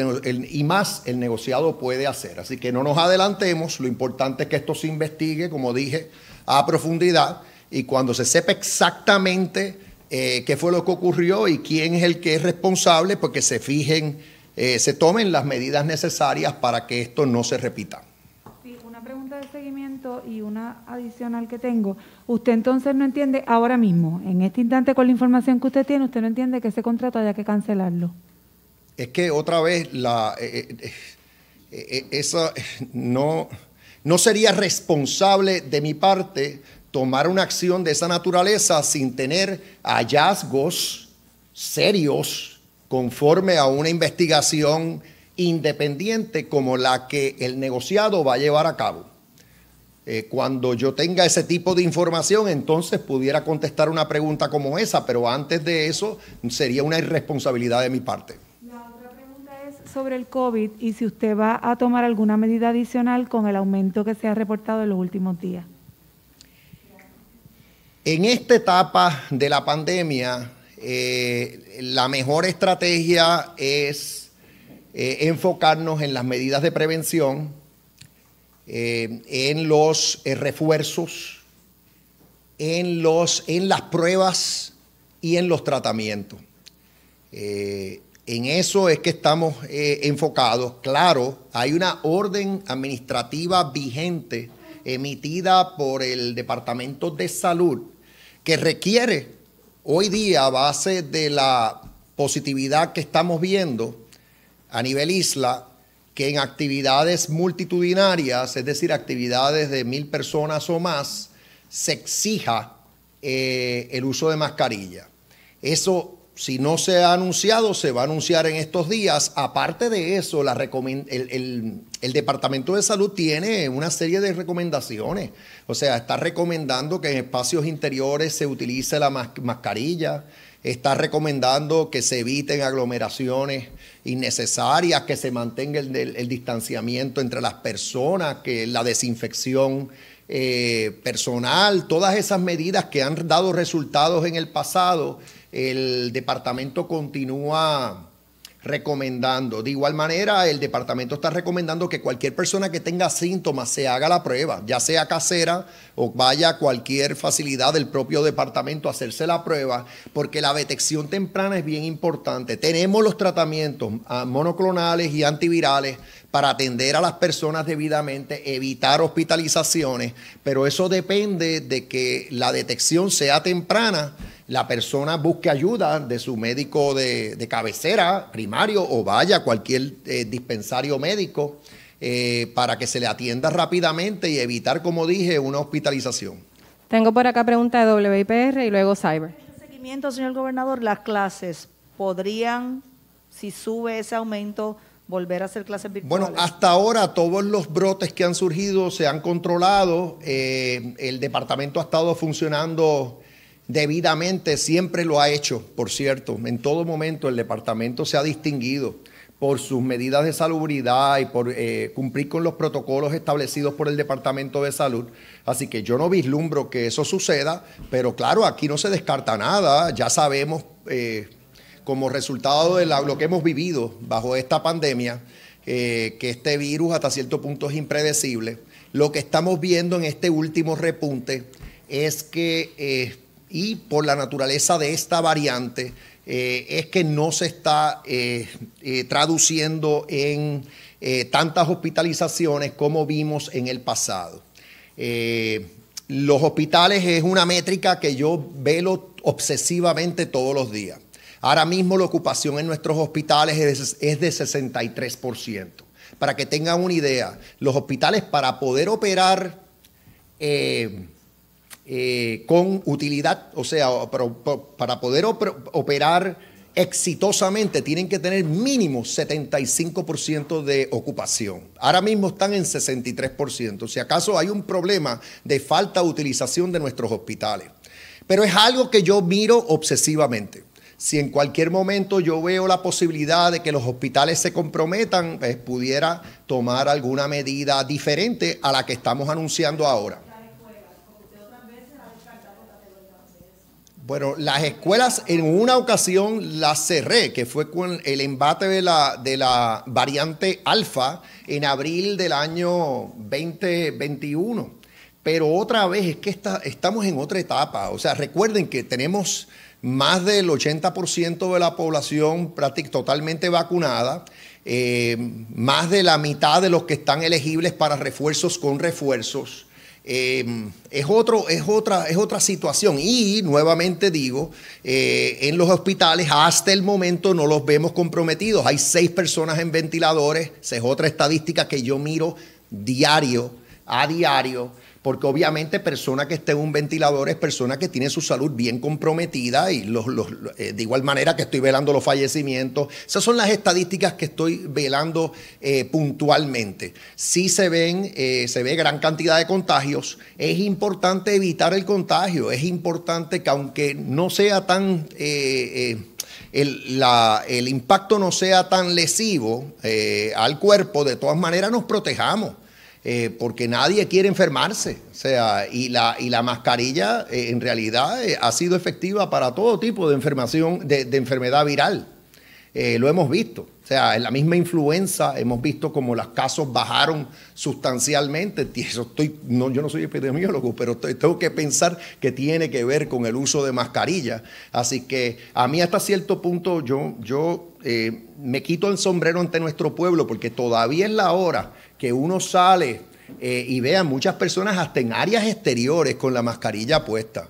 S1: y más el negociado puede hacer. Así que no nos adelantemos, lo importante es que esto se investigue, como dije, a profundidad, y cuando se sepa exactamente qué fue lo que ocurrió y quién es el que es responsable, pues que se fijen, se tomen las medidas necesarias para que esto no se repita.
S12: Sí, una pregunta de seguimiento y una adicional que tengo. Usted entonces no entiende ahora mismo, en este instante con la información que usted tiene, usted no entiende que ese contrato haya que cancelarlo.
S1: Es que otra vez no sería responsable de mi parte tomar una acción de esa naturaleza sin tener hallazgos serios conforme a una investigación independiente como la que el negociado va a llevar a cabo. Cuando yo tenga ese tipo de información, entonces pudiera contestar una pregunta como esa, pero antes de eso sería una irresponsabilidad de mi parte.
S12: La otra pregunta es sobre el COVID y si usted va a tomar alguna medida adicional con el aumento que se ha reportado en los últimos días.
S1: En esta etapa de la pandemia, la mejor estrategia es enfocarnos en las medidas de prevención, en los refuerzos, en las pruebas y en los tratamientos. En eso es que estamos enfocados. Claro, hay una orden administrativa vigente emitida por el Departamento de Salud que requiere hoy día, a base de la positividad que estamos viendo a nivel isla, que en actividades multitudinarias, es decir, actividades de 1,000 personas o más, se exija el uso de mascarilla. Eso, si no se ha anunciado, se va a anunciar en estos días. Aparte de eso, el Departamento de Salud tiene una serie de recomendaciones. O sea, está recomendando que en espacios interiores se utilice la mascarilla, está recomendando que se eviten aglomeraciones innecesarias, que se mantenga el distanciamiento entre las personas, que la desinfección personal, todas esas medidas que han dado resultados en el pasado, el departamento continúa recomendando. De igual manera, el departamento está recomendando que cualquier persona que tenga síntomas se haga la prueba, ya sea casera o vaya a cualquier facilidad del propio departamento a hacerse la prueba, porque la detección temprana es bien importante. Tenemos los tratamientos monoclonales y antivirales para atender a las personas debidamente, evitar hospitalizaciones, pero eso depende de que la detección sea temprana, la persona busque ayuda de su médico de cabecera, primario, o vaya a cualquier dispensario médico para que se le atienda rápidamente y evitar, como dije, una hospitalización.
S5: Tengo por acá pregunta de WIPR y luego Cyber.
S11: En seguimiento, señor gobernador, las clases podrían, si sube ese aumento, volver a hacer clases virtuales.
S1: Bueno, hasta ahora todos los brotes que han surgido se han controlado. El departamento ha estado funcionando debidamente, siempre lo ha hecho, por cierto. En todo momento el departamento se ha distinguido por sus medidas de salubridad y por cumplir con los protocolos establecidos por el Departamento de Salud. Así que yo no vislumbro que eso suceda, pero claro, aquí no se descarta nada. Ya sabemos, como resultado de lo que hemos vivido bajo esta pandemia, que este virus hasta cierto punto es impredecible. Lo que estamos viendo en este último repunte es que y por la naturaleza de esta variante, es que no se está traduciendo en tantas hospitalizaciones como vimos en el pasado. Los hospitales es una métrica que yo velo obsesivamente todos los días. Ahora mismo la ocupación en nuestros hospitales es de 63%. Para que tengan una idea, los hospitales para poder operar con utilidad, o sea, para poder operar exitosamente tienen que tener mínimo 75% de ocupación. Ahora mismo están en 63%. Si acaso hay un problema de falta de utilización de nuestros hospitales. Pero es algo que yo miro obsesivamente. Si en cualquier momento yo veo la posibilidad de que los hospitales se comprometan, pues pudiera tomar alguna medida diferente a la que estamos anunciando ahora. Bueno, las escuelas en una ocasión las cerré, que fue con el embate de la variante alfa en abril del año 2021. Pero otra vez es que estamos en otra etapa. O sea, recuerden que tenemos más del 80% de la población totalmente vacunada, más de la mitad de los que están elegibles para refuerzos con refuerzos. Es otra situación y nuevamente digo, en los hospitales hasta el momento no los vemos comprometidos. Hay 6 personas en ventiladores, esa es otra estadística que yo miro a diario, porque obviamente persona que esté en un ventilador es persona que tiene su salud bien comprometida y de igual manera que estoy velando los fallecimientos. Esas son las estadísticas que estoy velando puntualmente. Sí se ve gran cantidad de contagios. Es importante evitar el contagio. Es importante que aunque no sea tan... el impacto no sea tan lesivo al cuerpo, de todas maneras nos protejamos. Porque nadie quiere enfermarse, o sea, y la mascarilla en realidad ha sido efectiva para todo tipo de enfermedad viral. Lo hemos visto, o sea, en la misma influenza hemos visto como los casos bajaron sustancialmente. Yo no soy epidemiólogo, pero tengo que pensar que tiene que ver con el uso de mascarilla. Así que a mí hasta cierto punto yo me quito el sombrero ante nuestro pueblo, porque todavía es la hora que uno sale y ve a muchas personas hasta en áreas exteriores con la mascarilla puesta.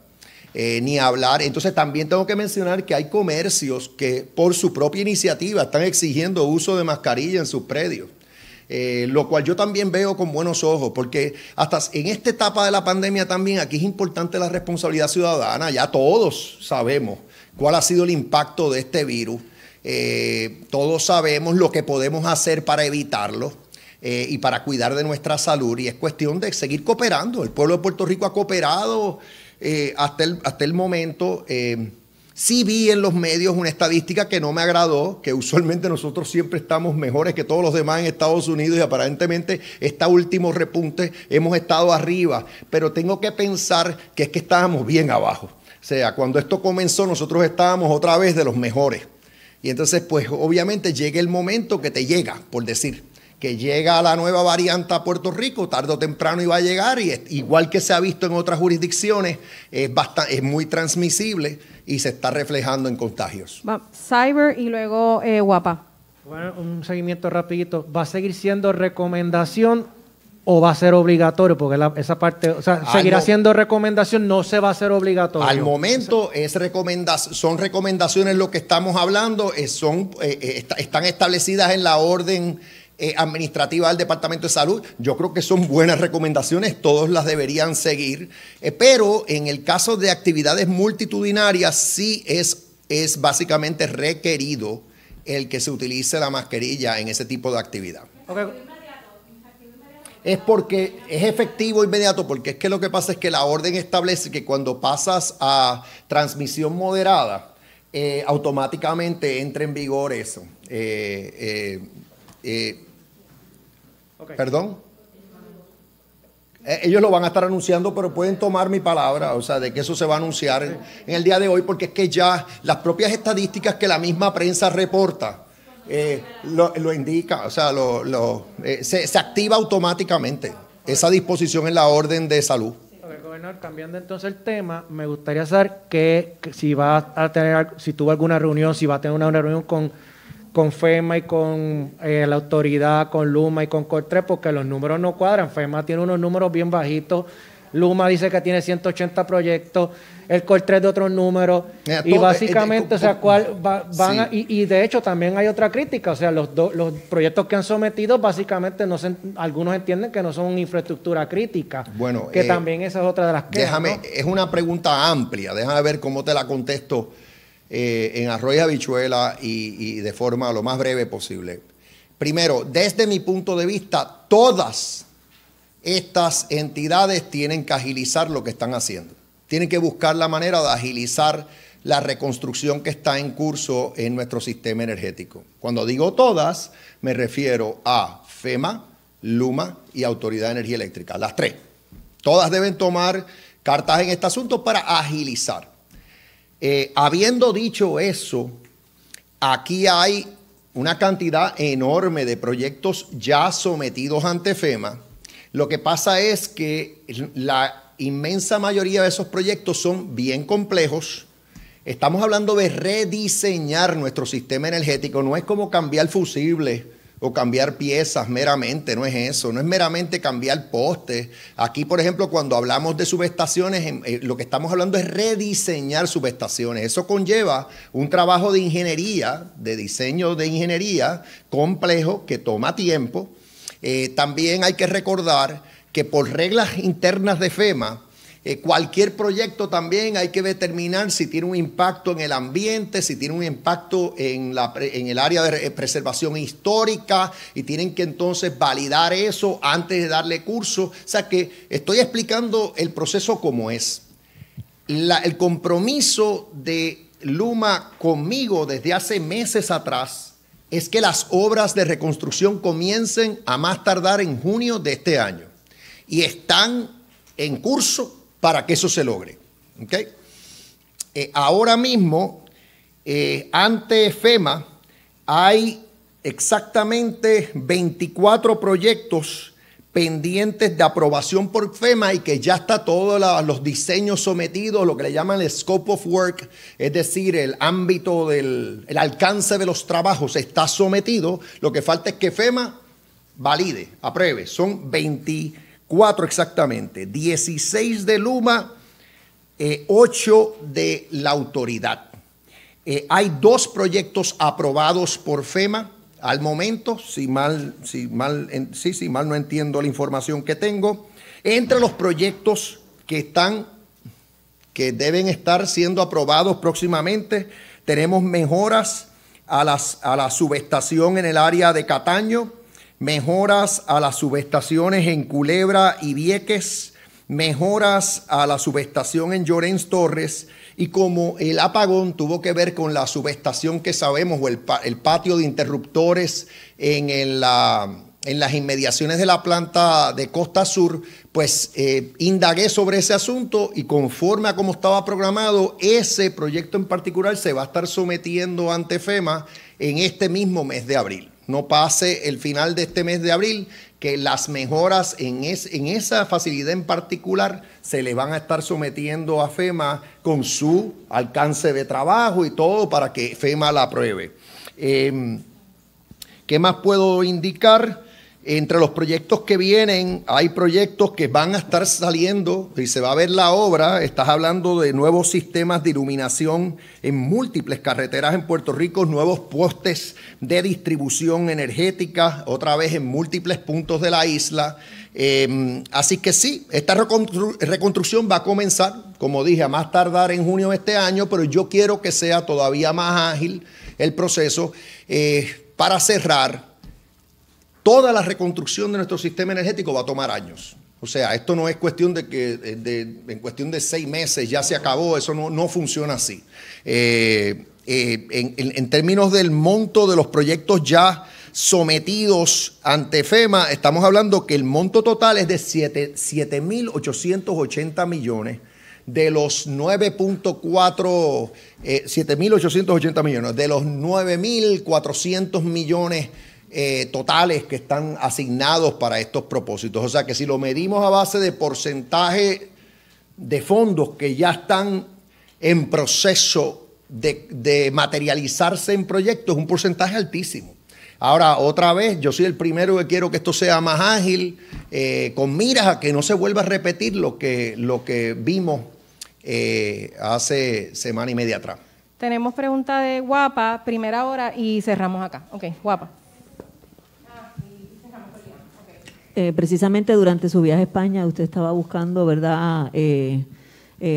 S1: Ni hablar. Entonces también tengo que mencionar que hay comercios que por su propia iniciativa están exigiendo uso de mascarilla en sus predios. Lo cual yo también veo con buenos ojos, porque hasta en esta etapa de la pandemia también aquí es importante la responsabilidad ciudadana. Ya todos sabemos cuál ha sido el impacto de este virus. Todos sabemos lo que podemos hacer para evitarlo. Y para cuidar de nuestra salud, y es cuestión de seguir cooperando. El pueblo de Puerto Rico ha cooperado hasta el momento. Sí vi en los medios una estadística que no me agradó, que usualmente nosotros siempre estamos mejores que todos los demás en Estados Unidos, y aparentemente este último repunte hemos estado arriba, pero tengo que pensar que es que estábamos bien abajo. O sea, cuando esto comenzó nosotros estábamos otra vez de los mejores, y entonces pues obviamente llega el momento que te llega, por decir, que llega la nueva variante a Puerto Rico, tarde o temprano iba a llegar, y igual que se ha visto en otras jurisdicciones, es muy transmisible y se está reflejando en contagios.
S5: Cyber y luego Guapa.
S10: Bueno, un seguimiento rapidito. ¿Va a seguir siendo recomendación o va a ser obligatorio? Porque esa parte, o sea, seguirá siendo recomendación, no se va a hacer obligatorio.
S1: Al momento son recomendaciones lo que estamos hablando, están establecidas en la orden administrativa del Departamento de Salud. Yo creo que son buenas recomendaciones, todos las deberían seguir, pero en el caso de actividades multitudinarias sí es básicamente requerido el que se utilice la mascarilla en ese tipo de actividad.
S10: Okay.
S1: Es porque es efectivo inmediato, porque es que lo que pasa es que la orden establece que cuando pasas a transmisión moderada, automáticamente entra en vigor eso. ¿Perdón? Ellos lo van a estar anunciando, pero pueden tomar mi palabra, o sea, de que eso se va a anunciar en el día de hoy, porque es que ya las propias estadísticas que la misma prensa reporta lo indica, o sea, se activa automáticamente esa disposición en la orden de salud.
S10: Okay, gobernador, cambiando entonces el tema, me gustaría saber si tuvo alguna reunión, si va a tener una reunión con FEMA y con la autoridad, con Luma y con COR3, porque los números no cuadran. FEMA tiene unos números bien bajitos, Luma dice que tiene 180 proyectos, el COR3 de otros números, y básicamente, o sea, y de hecho también hay otra crítica, o sea, los proyectos que han sometido básicamente algunos entienden que no son infraestructura crítica,
S1: bueno,
S10: que también esa es otra de las quejas, ¿no?
S1: Es una pregunta amplia, déjame ver cómo te la contesto en arroz y habichuela y de forma lo más breve posible. Primero, desde mi punto de vista, todas estas entidades tienen que agilizar lo que están haciendo. Tienen que buscar la manera de agilizar la reconstrucción que está en curso en nuestro sistema energético. Cuando digo todas, me refiero a FEMA, Luma y Autoridad de Energía Eléctrica, las 3. Todas deben tomar cartas en este asunto para agilizar. Habiendo dicho eso, aquí hay una cantidad enorme de proyectos ya sometidos ante FEMA. Lo que pasa es que la inmensa mayoría de esos proyectos son bien complejos. Estamos hablando de rediseñar nuestro sistema energético. No es como cambiar fusibles o cambiar piezas meramente, no es eso. No es meramente cambiar postes. Aquí, por ejemplo, cuando hablamos de subestaciones, lo que estamos hablando es rediseñar subestaciones. Eso conlleva un trabajo de ingeniería, de diseño de ingeniería complejo que toma tiempo. También hay que recordar que por reglas internas de FEMA, cualquier proyecto también hay que determinar si tiene un impacto en el ambiente, si tiene un impacto en el área de preservación histórica, y tienen que entonces validar eso antes de darle curso. O sea que estoy explicando el proceso como es. El compromiso de Luma conmigo desde hace meses atrás es que las obras de reconstrucción comiencen a más tardar en junio de este año. Y están en curso para que eso se logre. ¿Okay? Ahora mismo, ante FEMA, hay exactamente 24 proyectos pendientes de aprobación por FEMA y que ya está todos los diseños sometidos, lo que le llaman el scope of work, es decir, el ámbito el alcance de los trabajos está sometido. Lo que falta es que FEMA valide, apruebe. Son 24 exactamente, 16 de Luma, 8 de la autoridad. Hay 2 proyectos aprobados por FEMA al momento, si mal no entiendo la información que tengo. Entre los proyectos que deben estar siendo aprobados próximamente, tenemos mejoras a la subestación en el área de Cataño, mejoras a las subestaciones en Culebra y Vieques, mejoras a la subestación en Llorens Torres, y como el apagón tuvo que ver con la subestación que sabemos, o el patio de interruptores en las inmediaciones de la planta de Costa Sur, pues indagué sobre ese asunto, y conforme a cómo estaba programado, ese proyecto en particular se va a estar sometiendo ante FEMA en este mismo mes de abril. No pase el final de este mes de abril, que las mejoras en esa facilidad en particular se le van a estar sometiendo a FEMA con su alcance de trabajo y todo para que FEMA la apruebe. ¿Qué más puedo indicar? Entre los proyectos que vienen, hay proyectos que van a estar saliendo y se va a ver la obra. Estás hablando de nuevos sistemas de iluminación en múltiples carreteras en Puerto Rico, nuevos postes de distribución energética, otra vez en múltiples puntos de la isla. Así que sí, esta reconstrucción va a comenzar, como dije, a más tardar en junio de este año, pero yo quiero que sea todavía más ágil el proceso para cerrar. Toda la reconstrucción de nuestro sistema energético va a tomar años. O sea, esto no es cuestión de que en cuestión de 6 meses ya se acabó. Eso no funciona así. En términos del monto de los proyectos ya sometidos ante FEMA, estamos hablando que el monto total es de 7.880 millones. De los 9.4, 7.880 millones, de los 9.400 millones totales que están asignados para estos propósitos. O sea que si lo medimos a base de porcentaje de fondos que ya están en proceso de materializarse en proyectos, es un porcentaje altísimo. Ahora, otra vez, yo soy el primero que quiero que esto sea más ágil, con miras a que no se vuelva a repetir lo que vimos hace semana y media atrás.
S5: Tenemos pregunta de Guapa, primera hora, y cerramos acá. Ok, Guapa.
S9: Precisamente durante su viaje a España usted estaba buscando, ¿verdad?,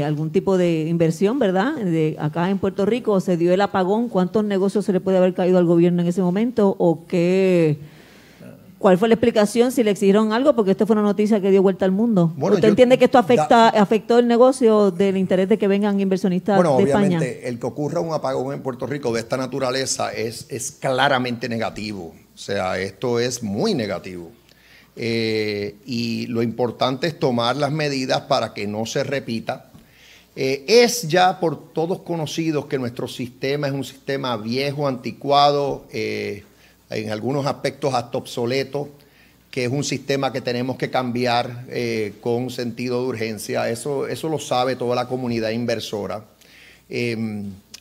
S9: algún tipo de inversión, ¿verdad?, acá en Puerto Rico. Se dio el apagón. ¿Cuántos negocios se le puede haber caído al gobierno en ese momento? ¿O cuál fue la explicación? Si le exigieron algo, porque esta fue una noticia que dio vuelta al mundo. Bueno, ¿usted entiende que esto afectó el negocio del interés de que vengan inversionistas de España? Bueno,
S1: obviamente, el que ocurra un apagón en Puerto Rico de esta naturaleza es claramente negativo. O sea, esto es muy negativo. Y lo importante es tomar las medidas para que no se repita. Es ya por todos conocidos que nuestro sistema es un sistema viejo, anticuado, en algunos aspectos hasta obsoleto, que es un sistema que tenemos que cambiar con sentido de urgencia. Eso lo sabe toda la comunidad inversora.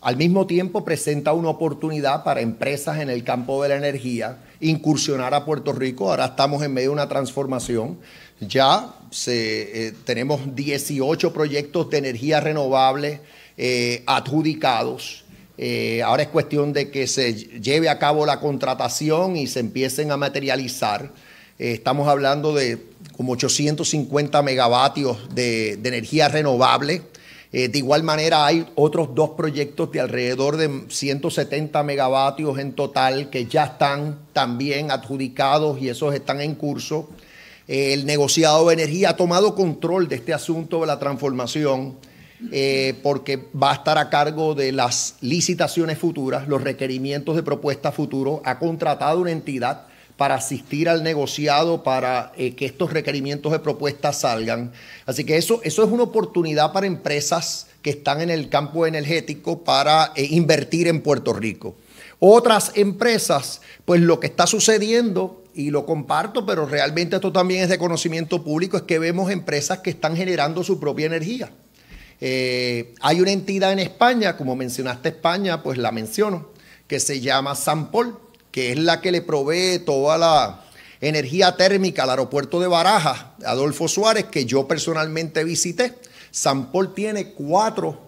S1: Al mismo tiempo presenta una oportunidad para empresas en el campo de la energía incursionar a Puerto Rico. Ahora estamos en medio de una transformación. Ya tenemos 18 proyectos de energía renovable adjudicados. Ahora es cuestión de que se lleve a cabo la contratación y se empiecen a materializar. Estamos hablando de como 850 megavatios de energía renovable. De igual manera hay otros 2 proyectos de alrededor de 170 megavatios en total que ya están también adjudicados y esos están en curso. El negociado de energía ha tomado control de este asunto de la transformación porque va a estar a cargo de las licitaciones futuras, los requerimientos de propuestas futuros. Ha contratado una entidad para asistir al negociado para que estos requerimientos de propuestas salgan. Así que eso es una oportunidad para empresas que están en el campo energético para invertir en Puerto Rico. Otras empresas, pues lo que está sucediendo, y lo comparto, pero realmente esto también es de conocimiento público, es que vemos empresas que están generando su propia energía. Hay una entidad en España, como mencionaste España, pues la menciono, que se llama Sampol, que es la que le provee toda la energía térmica al aeropuerto de Barajas, Adolfo Suárez, que yo personalmente visité. Sampol tiene 4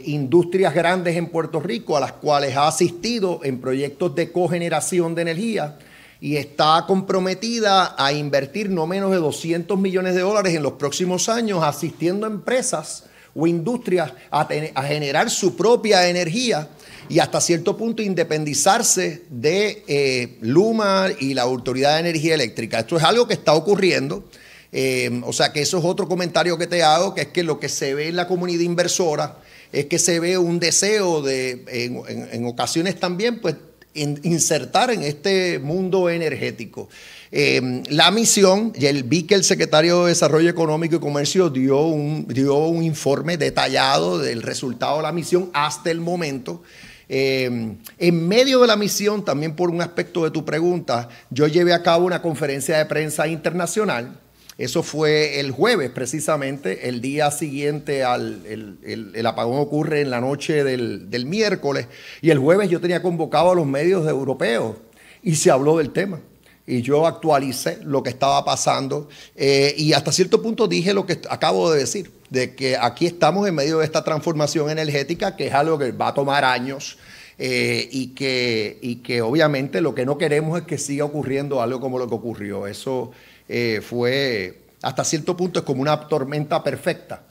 S1: industrias grandes en Puerto Rico a las cuales ha asistido en proyectos de cogeneración de energía y está comprometida a invertir no menos de $200 millones en los próximos años asistiendo a empresas o industrias a generar su propia energía y hasta cierto punto independizarse de LUMA y la Autoridad de Energía Eléctrica. Esto es algo que está ocurriendo. O sea que eso es otro comentario que te hago, que es que lo que se ve en la comunidad inversora es que se ve un deseo de, en ocasiones también, pues, insertar en este mundo energético. La misión, y vi que el secretario de Desarrollo Económico y Comercio dio un informe detallado del resultado de la misión hasta el momento. En medio de la misión, también por un aspecto de tu pregunta, yo llevé a cabo una conferencia de prensa internacional. Eso fue el jueves, precisamente, el día siguiente el apagón ocurre en la noche del miércoles, y el jueves yo tenía convocado a los medios europeos y se habló del tema. Y yo actualicé lo que estaba pasando y hasta cierto punto dije lo que acabo de decir, de que aquí estamos en medio de esta transformación energética, que es algo que va a tomar años y que obviamente lo que no queremos es que siga ocurriendo algo como lo que ocurrió. Eso fue, hasta cierto punto, es como una tormenta perfecta.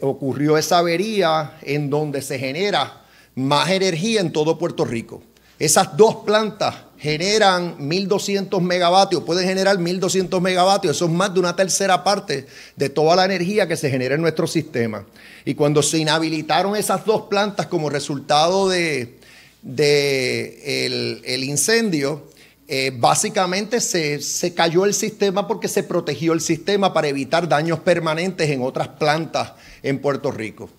S1: Ocurrió esa avería en donde se genera más energía en todo Puerto Rico. Esas 2 plantas generan 1.200 megavatios, pueden generar 1.200 megavatios, eso es más de una tercera parte de toda la energía que se genera en nuestro sistema. Y cuando se inhabilitaron esas 2 plantas como resultado el incendio, básicamente se cayó el sistema porque se protegió el sistema para evitar daños permanentes en otras plantas en Puerto Rico.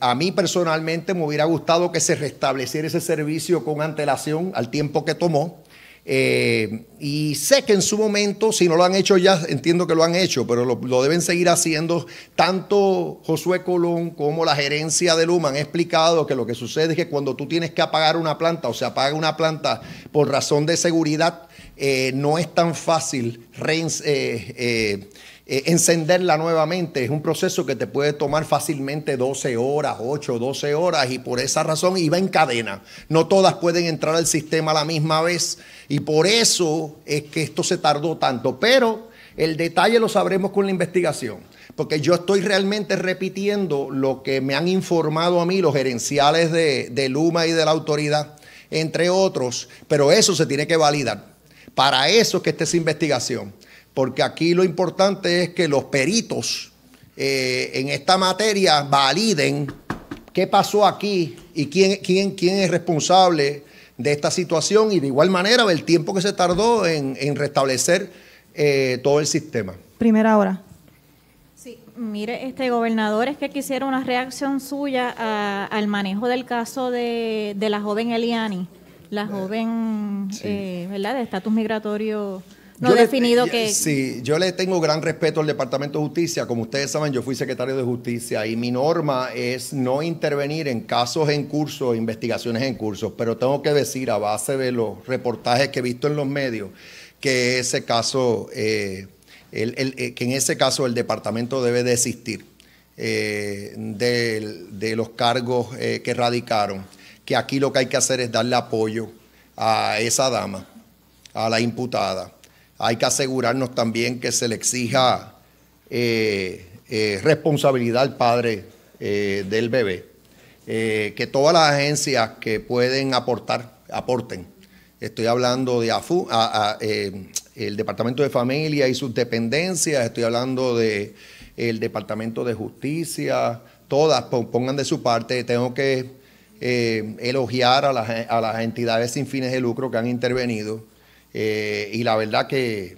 S1: A mí personalmente me hubiera gustado que se restableciera ese servicio con antelación al tiempo que tomó. Y sé que en su momento, si no lo han hecho ya, entiendo que lo han hecho, pero lo deben seguir haciendo. Tanto Josué Colón como la gerencia de LUMA han explicado que lo que sucede es que cuando tú tienes que apagar una planta o se apaga una planta por razón de seguridad, no es tan fácil encenderla nuevamente. Es un proceso que te puede tomar fácilmente 12 horas, 8, 12 horas, y por esa razón iba en cadena. No todas pueden entrar al sistema a la misma vez y por eso es que esto se tardó tanto. Pero el detalle lo sabremos con la investigación, porque yo estoy realmente repitiendo lo que me han informado a mí los gerenciales de LUMA y de la autoridad, entre otros, pero eso se tiene que validar. Para eso es que esta es investigación. Porque aquí lo importante es que los peritos en esta materia validen qué pasó aquí y quién es responsable de esta situación, y de igual manera el tiempo que se tardó en restablecer todo el sistema.
S11: Primera hora.
S8: Sí, Mire, gobernador, es que quisiera una reacción suya al manejo del caso de la joven Eliani, la joven, ¿verdad?, de estatus migratorio no definido que...
S1: Sí, yo le tengo gran respeto al Departamento de Justicia. Como ustedes saben, yo fui secretario de Justicia y mi norma es no intervenir en casos en curso, investigaciones en curso, pero tengo que decir, a base de los reportajes que he visto en los medios, que ese caso, que en ese caso el departamento debe desistir de los cargos que radicaron, que aquí lo que hay que hacer es darle apoyo a esa dama, a la imputada. Hay que asegurarnos también que se le exija responsabilidad al padre del bebé, que todas las agencias que pueden aporten. Estoy hablando de el Departamento de Familia y sus dependencias, estoy hablando de el Departamento de Justicia, todas pongan de su parte. Tengo que elogiar a las entidades sin fines de lucro que han intervenido. Y la verdad que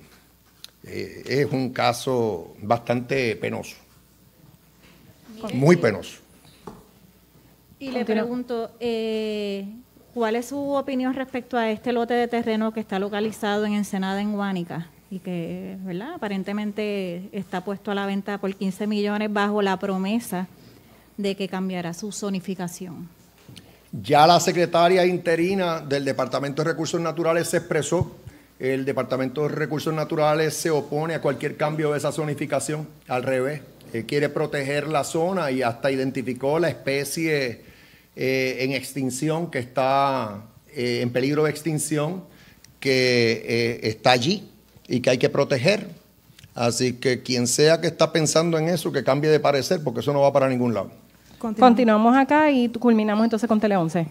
S1: es un caso bastante penoso, muy penoso.
S8: Y le pregunto, ¿cuál es su opinión respecto a este lote de terreno que está localizado en Ensenada, en Guánica, y que, ¿verdad?, aparentemente está puesto a la venta por 15 millones bajo la promesa de que cambiará su zonificación?
S1: Ya la secretaria interina del Departamento de Recursos Naturales se expresó. El Departamento de Recursos Naturales se opone a cualquier cambio de esa zonificación. Al revés, quiere proteger la zona y hasta identificó la especie en extinción, que está en peligro de extinción, que está allí y que hay que proteger. Así que quien sea que está pensando en eso, que cambie de parecer, porque eso no va para ningún lado.
S5: Continuamos acá y culminamos entonces con Tele 11.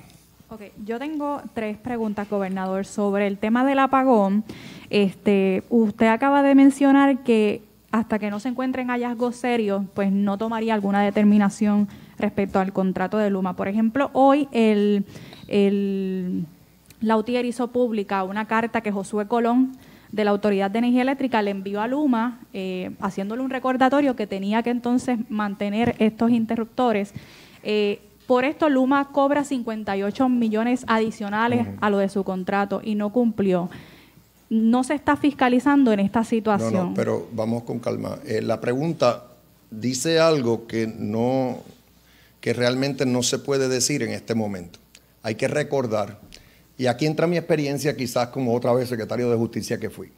S13: Ok, yo tengo 3 preguntas, gobernador, sobre el tema del apagón. Usted acaba de mencionar que hasta que no se encuentren hallazgos serios, pues no tomaría alguna determinación respecto al contrato de Luma. Por ejemplo, hoy la UTIER hizo pública una carta que Josué Colón, de la Autoridad de Energía Eléctrica, le envió a Luma, haciéndole un recordatorio que tenía que entonces mantener estos interruptores. Por esto Luma cobra 58 millones adicionales a lo de su contrato y no cumplió. No se está fiscalizando en esta situación.
S1: No, pero vamos con calma. La pregunta dice algo que realmente no se puede decir en este momento. Hay que recordar, y aquí entra mi experiencia quizás como otra vez secretario de Justicia que fui.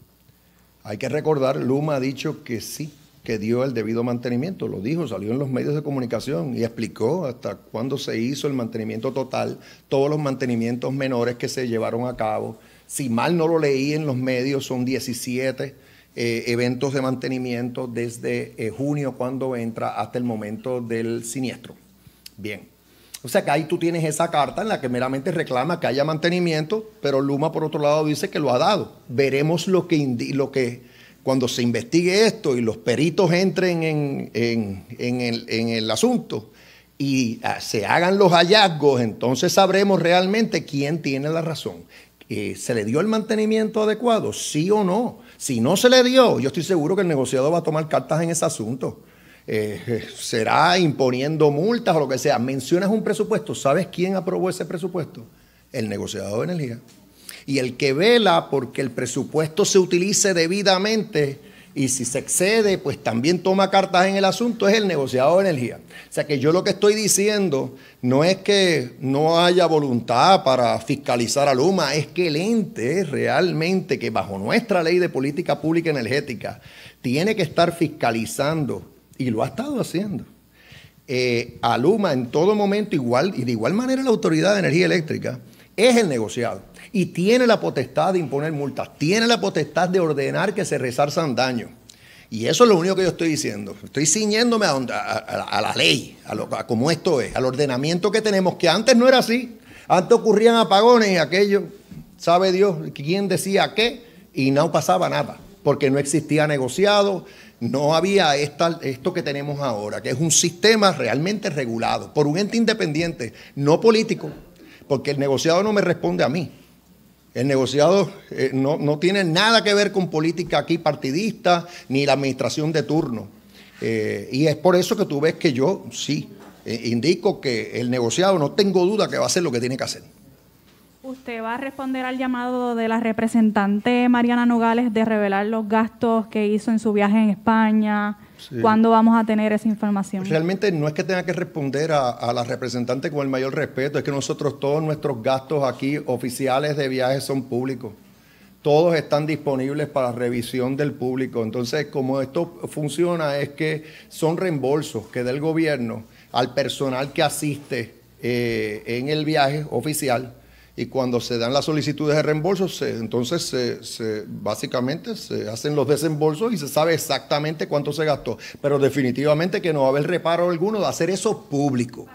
S1: Hay que recordar, Luma ha dicho que sí, que dio el debido mantenimiento, lo dijo, salió en los medios de comunicación y explicó hasta cuándo se hizo el mantenimiento total, todos los mantenimientos menores que se llevaron a cabo. Si mal no lo leí en los medios, son 17 eventos de mantenimiento desde junio, cuando entra, hasta el momento del siniestro. Bien. O sea que ahí tú tienes esa carta en la que meramente reclama que haya mantenimiento, pero Luma por otro lado dice que lo ha dado. Veremos cuando se investigue esto y los peritos entren en el asunto y se hagan los hallazgos, entonces sabremos realmente quién tiene la razón. ¿Se le dio el mantenimiento adecuado? ¿Sí o no? Si no se le dio, yo estoy seguro que el negociador va a tomar cartas en ese asunto. Será imponiendo multas o lo que sea. Mencionas un presupuesto, ¿sabes quién aprobó ese presupuesto? El negociador de energía. Y el que vela porque el presupuesto se utilice debidamente, y si se excede, pues también toma cartas en el asunto, es el negociador de energía. O sea que yo lo que estoy diciendo no es que no haya voluntad para fiscalizar a Luma, es que el ente realmente, que bajo nuestra ley de política pública energética, tiene que estar fiscalizando, y lo ha estado haciendo, a Luma en todo momento igual, y de igual manera la Autoridad de Energía Eléctrica es el negociado. Y tiene la potestad de imponer multas, tiene la potestad de ordenar que se resarzan daños. Y eso es lo único que yo estoy diciendo. Estoy ciñéndome a la ley, a cómo esto es, al ordenamiento que tenemos, que antes no era así. Antes ocurrían apagones y aquello, sabe Dios quién decía qué, y no pasaba nada, porque no existía negociado, no había esto que tenemos ahora, que es un sistema realmente regulado por un ente independiente, no político, porque el negociado no me responde a mí. El negociado no tiene nada que ver con política aquí partidista, ni la administración de turno. Y es por eso que tú ves que yo sí indico que el negociado no tengo duda que va a hacer lo que tiene que hacer.
S13: ¿Usted va a responder al llamado de la representante Mariana Nogales de revelar los gastos que hizo en su viaje en España? Sí. ¿Cuándo vamos a tener esa información?
S1: Realmente no es que tenga que responder a la representante con el mayor respeto, es que nosotros todos nuestros gastos aquí oficiales de viajes son públicos. Todos están disponibles para revisión del público. Entonces, como esto funciona es que son reembolsos que da el gobierno al personal que asiste en el viaje oficial. Y cuando se dan las solicitudes de reembolso, entonces básicamente se hacen los desembolsos y se sabe exactamente cuánto se gastó. Pero definitivamente que no va a haber reparo alguno de hacer eso público.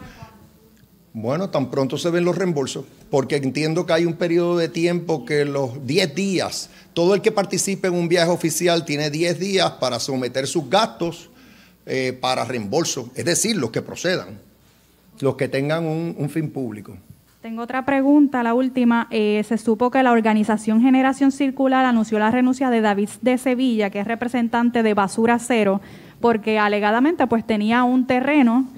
S1: Bueno, tan pronto se ven los reembolsos, porque entiendo que hay un periodo de tiempo que los 10 días, todo el que participe en un viaje oficial tiene 10 días para someter sus gastos para reembolso, es decir, los que procedan, los que tengan un fin público.
S13: Tengo otra pregunta, la última. Se supo que la organización Generación Circular anunció la renuncia de David de Sevilla, que es representante de Basura Cero, porque alegadamente pues tenía un terreno,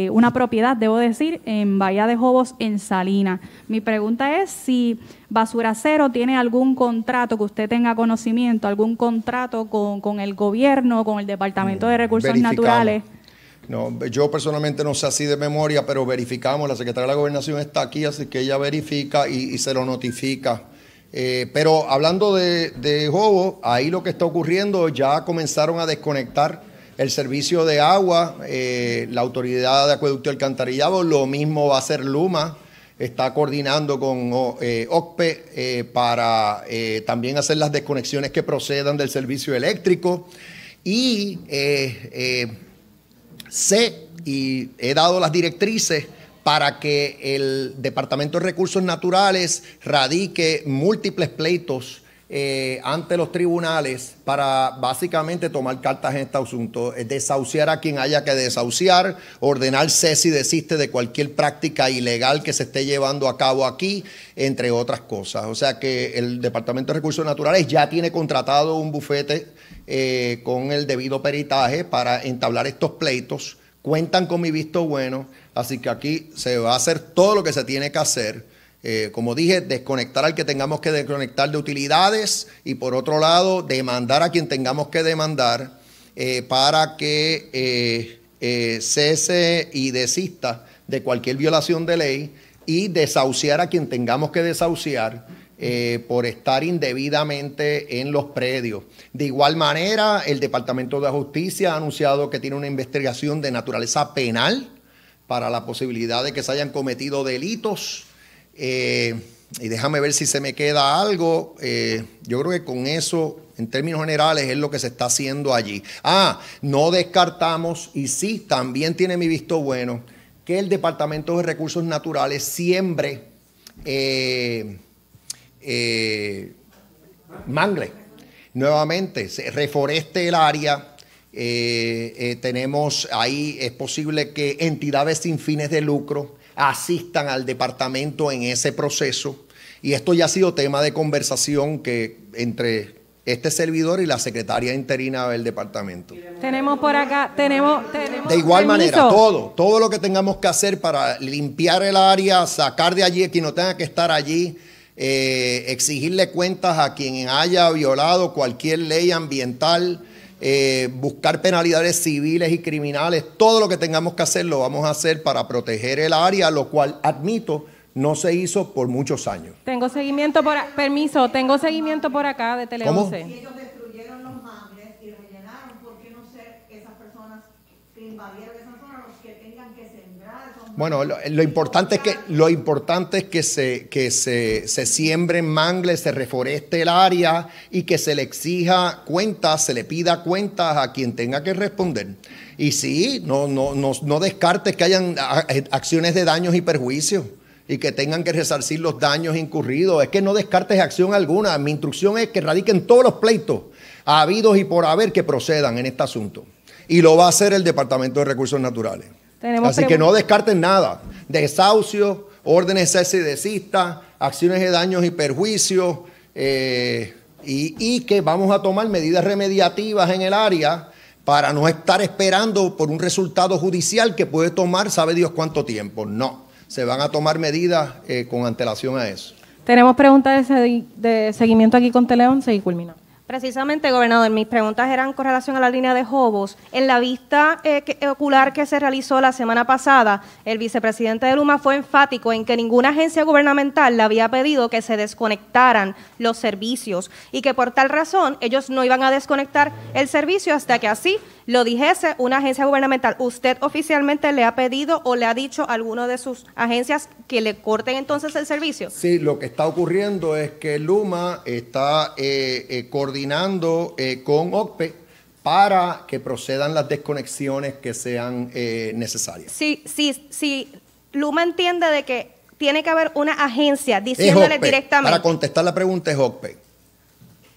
S13: una propiedad, debo decir, en Bahía de Jobos, en Salinas. Mi pregunta es si Basura Cero tiene algún contrato que usted tenga conocimiento, algún contrato con el gobierno, con el Departamento de Recursos Naturales.
S1: No, yo personalmente no sé así de memoria, pero verificamos, la secretaria de la Gobernación está aquí, así que ella verifica y se lo notifica. Pero hablando de Jobo, ahí lo que está ocurriendo, ya comenzaron a desconectar el servicio de agua, la Autoridad de Acueducto y Alcantarillado, lo mismo va a hacer Luma, está coordinando con OCPE para también hacer las desconexiones que procedan del servicio eléctrico y sé y he dado las directrices para que el Departamento de Recursos Naturales radique múltiples pleitos ante los tribunales para básicamente tomar cartas en este asunto, desahuciar a quien haya que desahuciar, ordenar cese y desiste de cualquier práctica ilegal que se esté llevando a cabo aquí, entre otras cosas. O sea que el Departamento de Recursos Naturales ya tiene contratado un bufete con el debido peritaje para entablar estos pleitos. Cuentan con mi visto bueno, así que aquí se va a hacer todo lo que se tiene que hacer. Como dije, desconectar al que tengamos que desconectar de utilidades y por otro lado, demandar a quien tengamos que demandar para que cese y desista de cualquier violación de ley y desahuciar a quien tengamos que desahuciar por estar indebidamente en los predios. De igual manera, el Departamento de Justicia ha anunciado que tiene una investigación de naturaleza penal para la posibilidad de que se hayan cometido delitos. Y déjame ver si se me queda algo. Yo creo que con eso, en términos generales, es lo que se está haciendo allí. No descartamos, y sí, también tiene mi visto bueno, que el Departamento de Recursos Naturales siembre mangle. Nuevamente, se reforeste el área. Tenemos ahí, es posible que entidades sin fines de lucro asistan al departamento en ese proceso. Y esto ya ha sido tema de conversación que entre este servidor y la secretaria interina del departamento.
S5: Tenemos por acá, tenemos
S1: de igual manera, todo lo que tengamos que hacer para limpiar el área, sacar de allí a quien no tenga que estar allí, exigirle cuentas a quien haya violado cualquier ley ambiental, buscar penalidades civiles y criminales, todo lo que tengamos que hacer lo vamos a hacer para proteger el área, lo cual, admito, no se hizo por muchos años.
S5: Tengo seguimiento tengo seguimiento por acá de Tele 11.
S6: Si ellos destruyeron los mangles y rellenaron, ¿por qué no ser esas personas que invadieron esa zona los que tengan que sembrar?
S1: Bueno, lo importante es que se siembren mangles, se reforeste el área y que se le exija cuentas, se le pida cuentas a quien tenga que responder. Y sí, no descartes que hayan acciones de daños y perjuicios y que tengan que resarcir los daños incurridos. Es que no descartes acción alguna. Mi instrucción es que radiquen todos los pleitos habidos y por haber que procedan en este asunto. Y lo va a hacer el Departamento de Recursos Naturales. Así que no descarten nada. Desahucio, órdenes de cese y desista, acciones de daños y perjuicios y que vamos a tomar medidas remediativas en el área para no estar esperando por un resultado judicial que puede tomar sabe Dios cuánto tiempo. No, se van a tomar medidas con antelación a eso.
S5: Tenemos preguntas de seguimiento aquí con Tele11 y culminamos.
S14: Precisamente, gobernador, mis preguntas eran con relación a la línea de Jobos. En la vista ocular que se realizó la semana pasada, el vicepresidente de Luma fue enfático en que ninguna agencia gubernamental le había pedido que se desconectaran los servicios y que por tal razón ellos no iban a desconectar el servicio hasta que así lo dijese una agencia gubernamental. ¿Usted oficialmente le ha pedido o le ha dicho a alguna de sus agencias que le corten entonces el servicio?
S1: Sí, lo que está ocurriendo es que Luma está coordinando con OCPE para que procedan las desconexiones que sean necesarias.
S14: Sí, Luma entiende de que tiene que haber una agencia diciéndole directamente.
S1: Para contestar la pregunta es OCPE.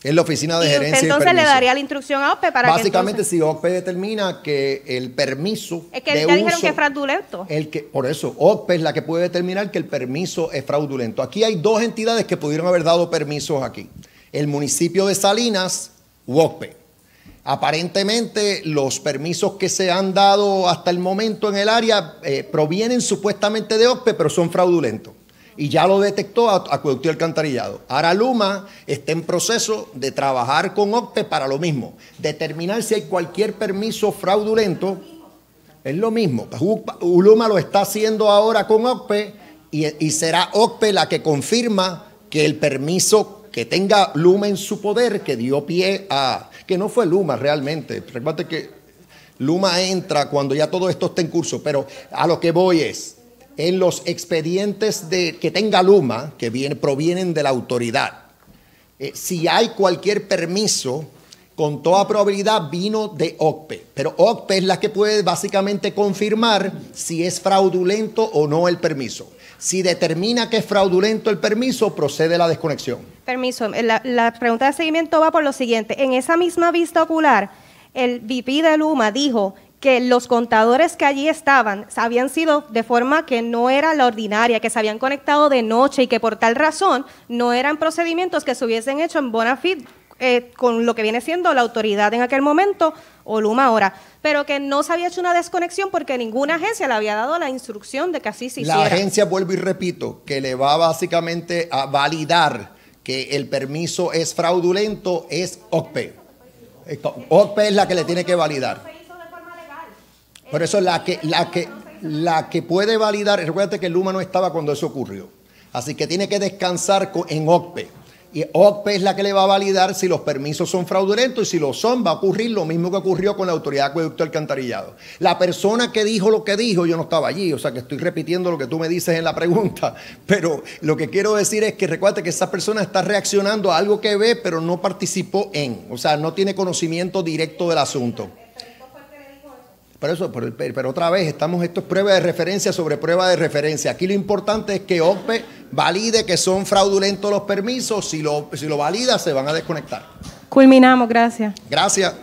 S1: Es la oficina de gerencia y
S14: entonces le daría la instrucción a OCPE para
S1: básicamente,
S14: que entonces,
S1: si OCPE determina que el permiso
S14: es que ya dijeron que es fraudulento.
S1: Por eso, OCPE es la que puede determinar que el permiso es fraudulento. Aquí hay dos entidades que pudieron haber dado permisos aquí. El municipio de Salinas u OCPE. Aparentemente, los permisos que se han dado hasta el momento en el área provienen supuestamente de OCPE, pero son fraudulentos. Y ya lo detectó Acueducto y Alcantarillado. Ahora Luma está en proceso de trabajar con OCPE para lo mismo. Determinar si hay cualquier permiso fraudulento. Es lo mismo. Luma lo está haciendo ahora con OCPE y será OCPE la que confirma que el permiso que tenga Luma en su poder, que dio pie a... Que no fue Luma realmente. Recuerda que Luma entra cuando ya todo esto está en curso. Pero a lo que voy es... En los expedientes que tenga Luma, que provienen de la autoridad, si hay cualquier permiso, con toda probabilidad vino de OCPE. Pero OCPE es la que puede básicamente confirmar si es fraudulento o no el permiso. Si determina que es fraudulento el permiso, procede la desconexión.
S14: Permiso. La pregunta de seguimiento va por lo siguiente. En esa misma vista ocular, el VP de Luma dijo que los contadores que allí estaban habían sido de forma que no era la ordinaria, que se habían conectado de noche y que por tal razón no eran procedimientos que se hubiesen hecho en bona fide con lo que viene siendo la autoridad en aquel momento o Luma ahora, pero que no se había hecho una desconexión porque ninguna agencia le había dado la instrucción de que así se hiciera.
S1: La agencia, vuelvo y repito, que le va básicamente a validar que el permiso es fraudulento es OCPE. OCPE es la que le tiene que validar. Por eso la que puede validar, recuérdate que Luma no estaba cuando eso ocurrió, así que tiene que descansar en OCPE, y OCPE es la que le va a validar si los permisos son fraudulentos, y si lo son va a ocurrir lo mismo que ocurrió con la Autoridad de Acueducto y Alcantarillado. La persona que dijo lo que dijo, yo no estaba allí, o sea que estoy repitiendo lo que tú me dices en la pregunta, pero lo que quiero decir es que recuérdate que esa persona está reaccionando a algo que ve, pero no participó o sea, no tiene conocimiento directo del asunto. Pero otra vez, esto es prueba de referencia sobre prueba de referencia. Aquí lo importante es que OCPE valide que son fraudulentos los permisos. Si lo valida, se van a desconectar.
S5: Culminamos, gracias.
S1: Gracias.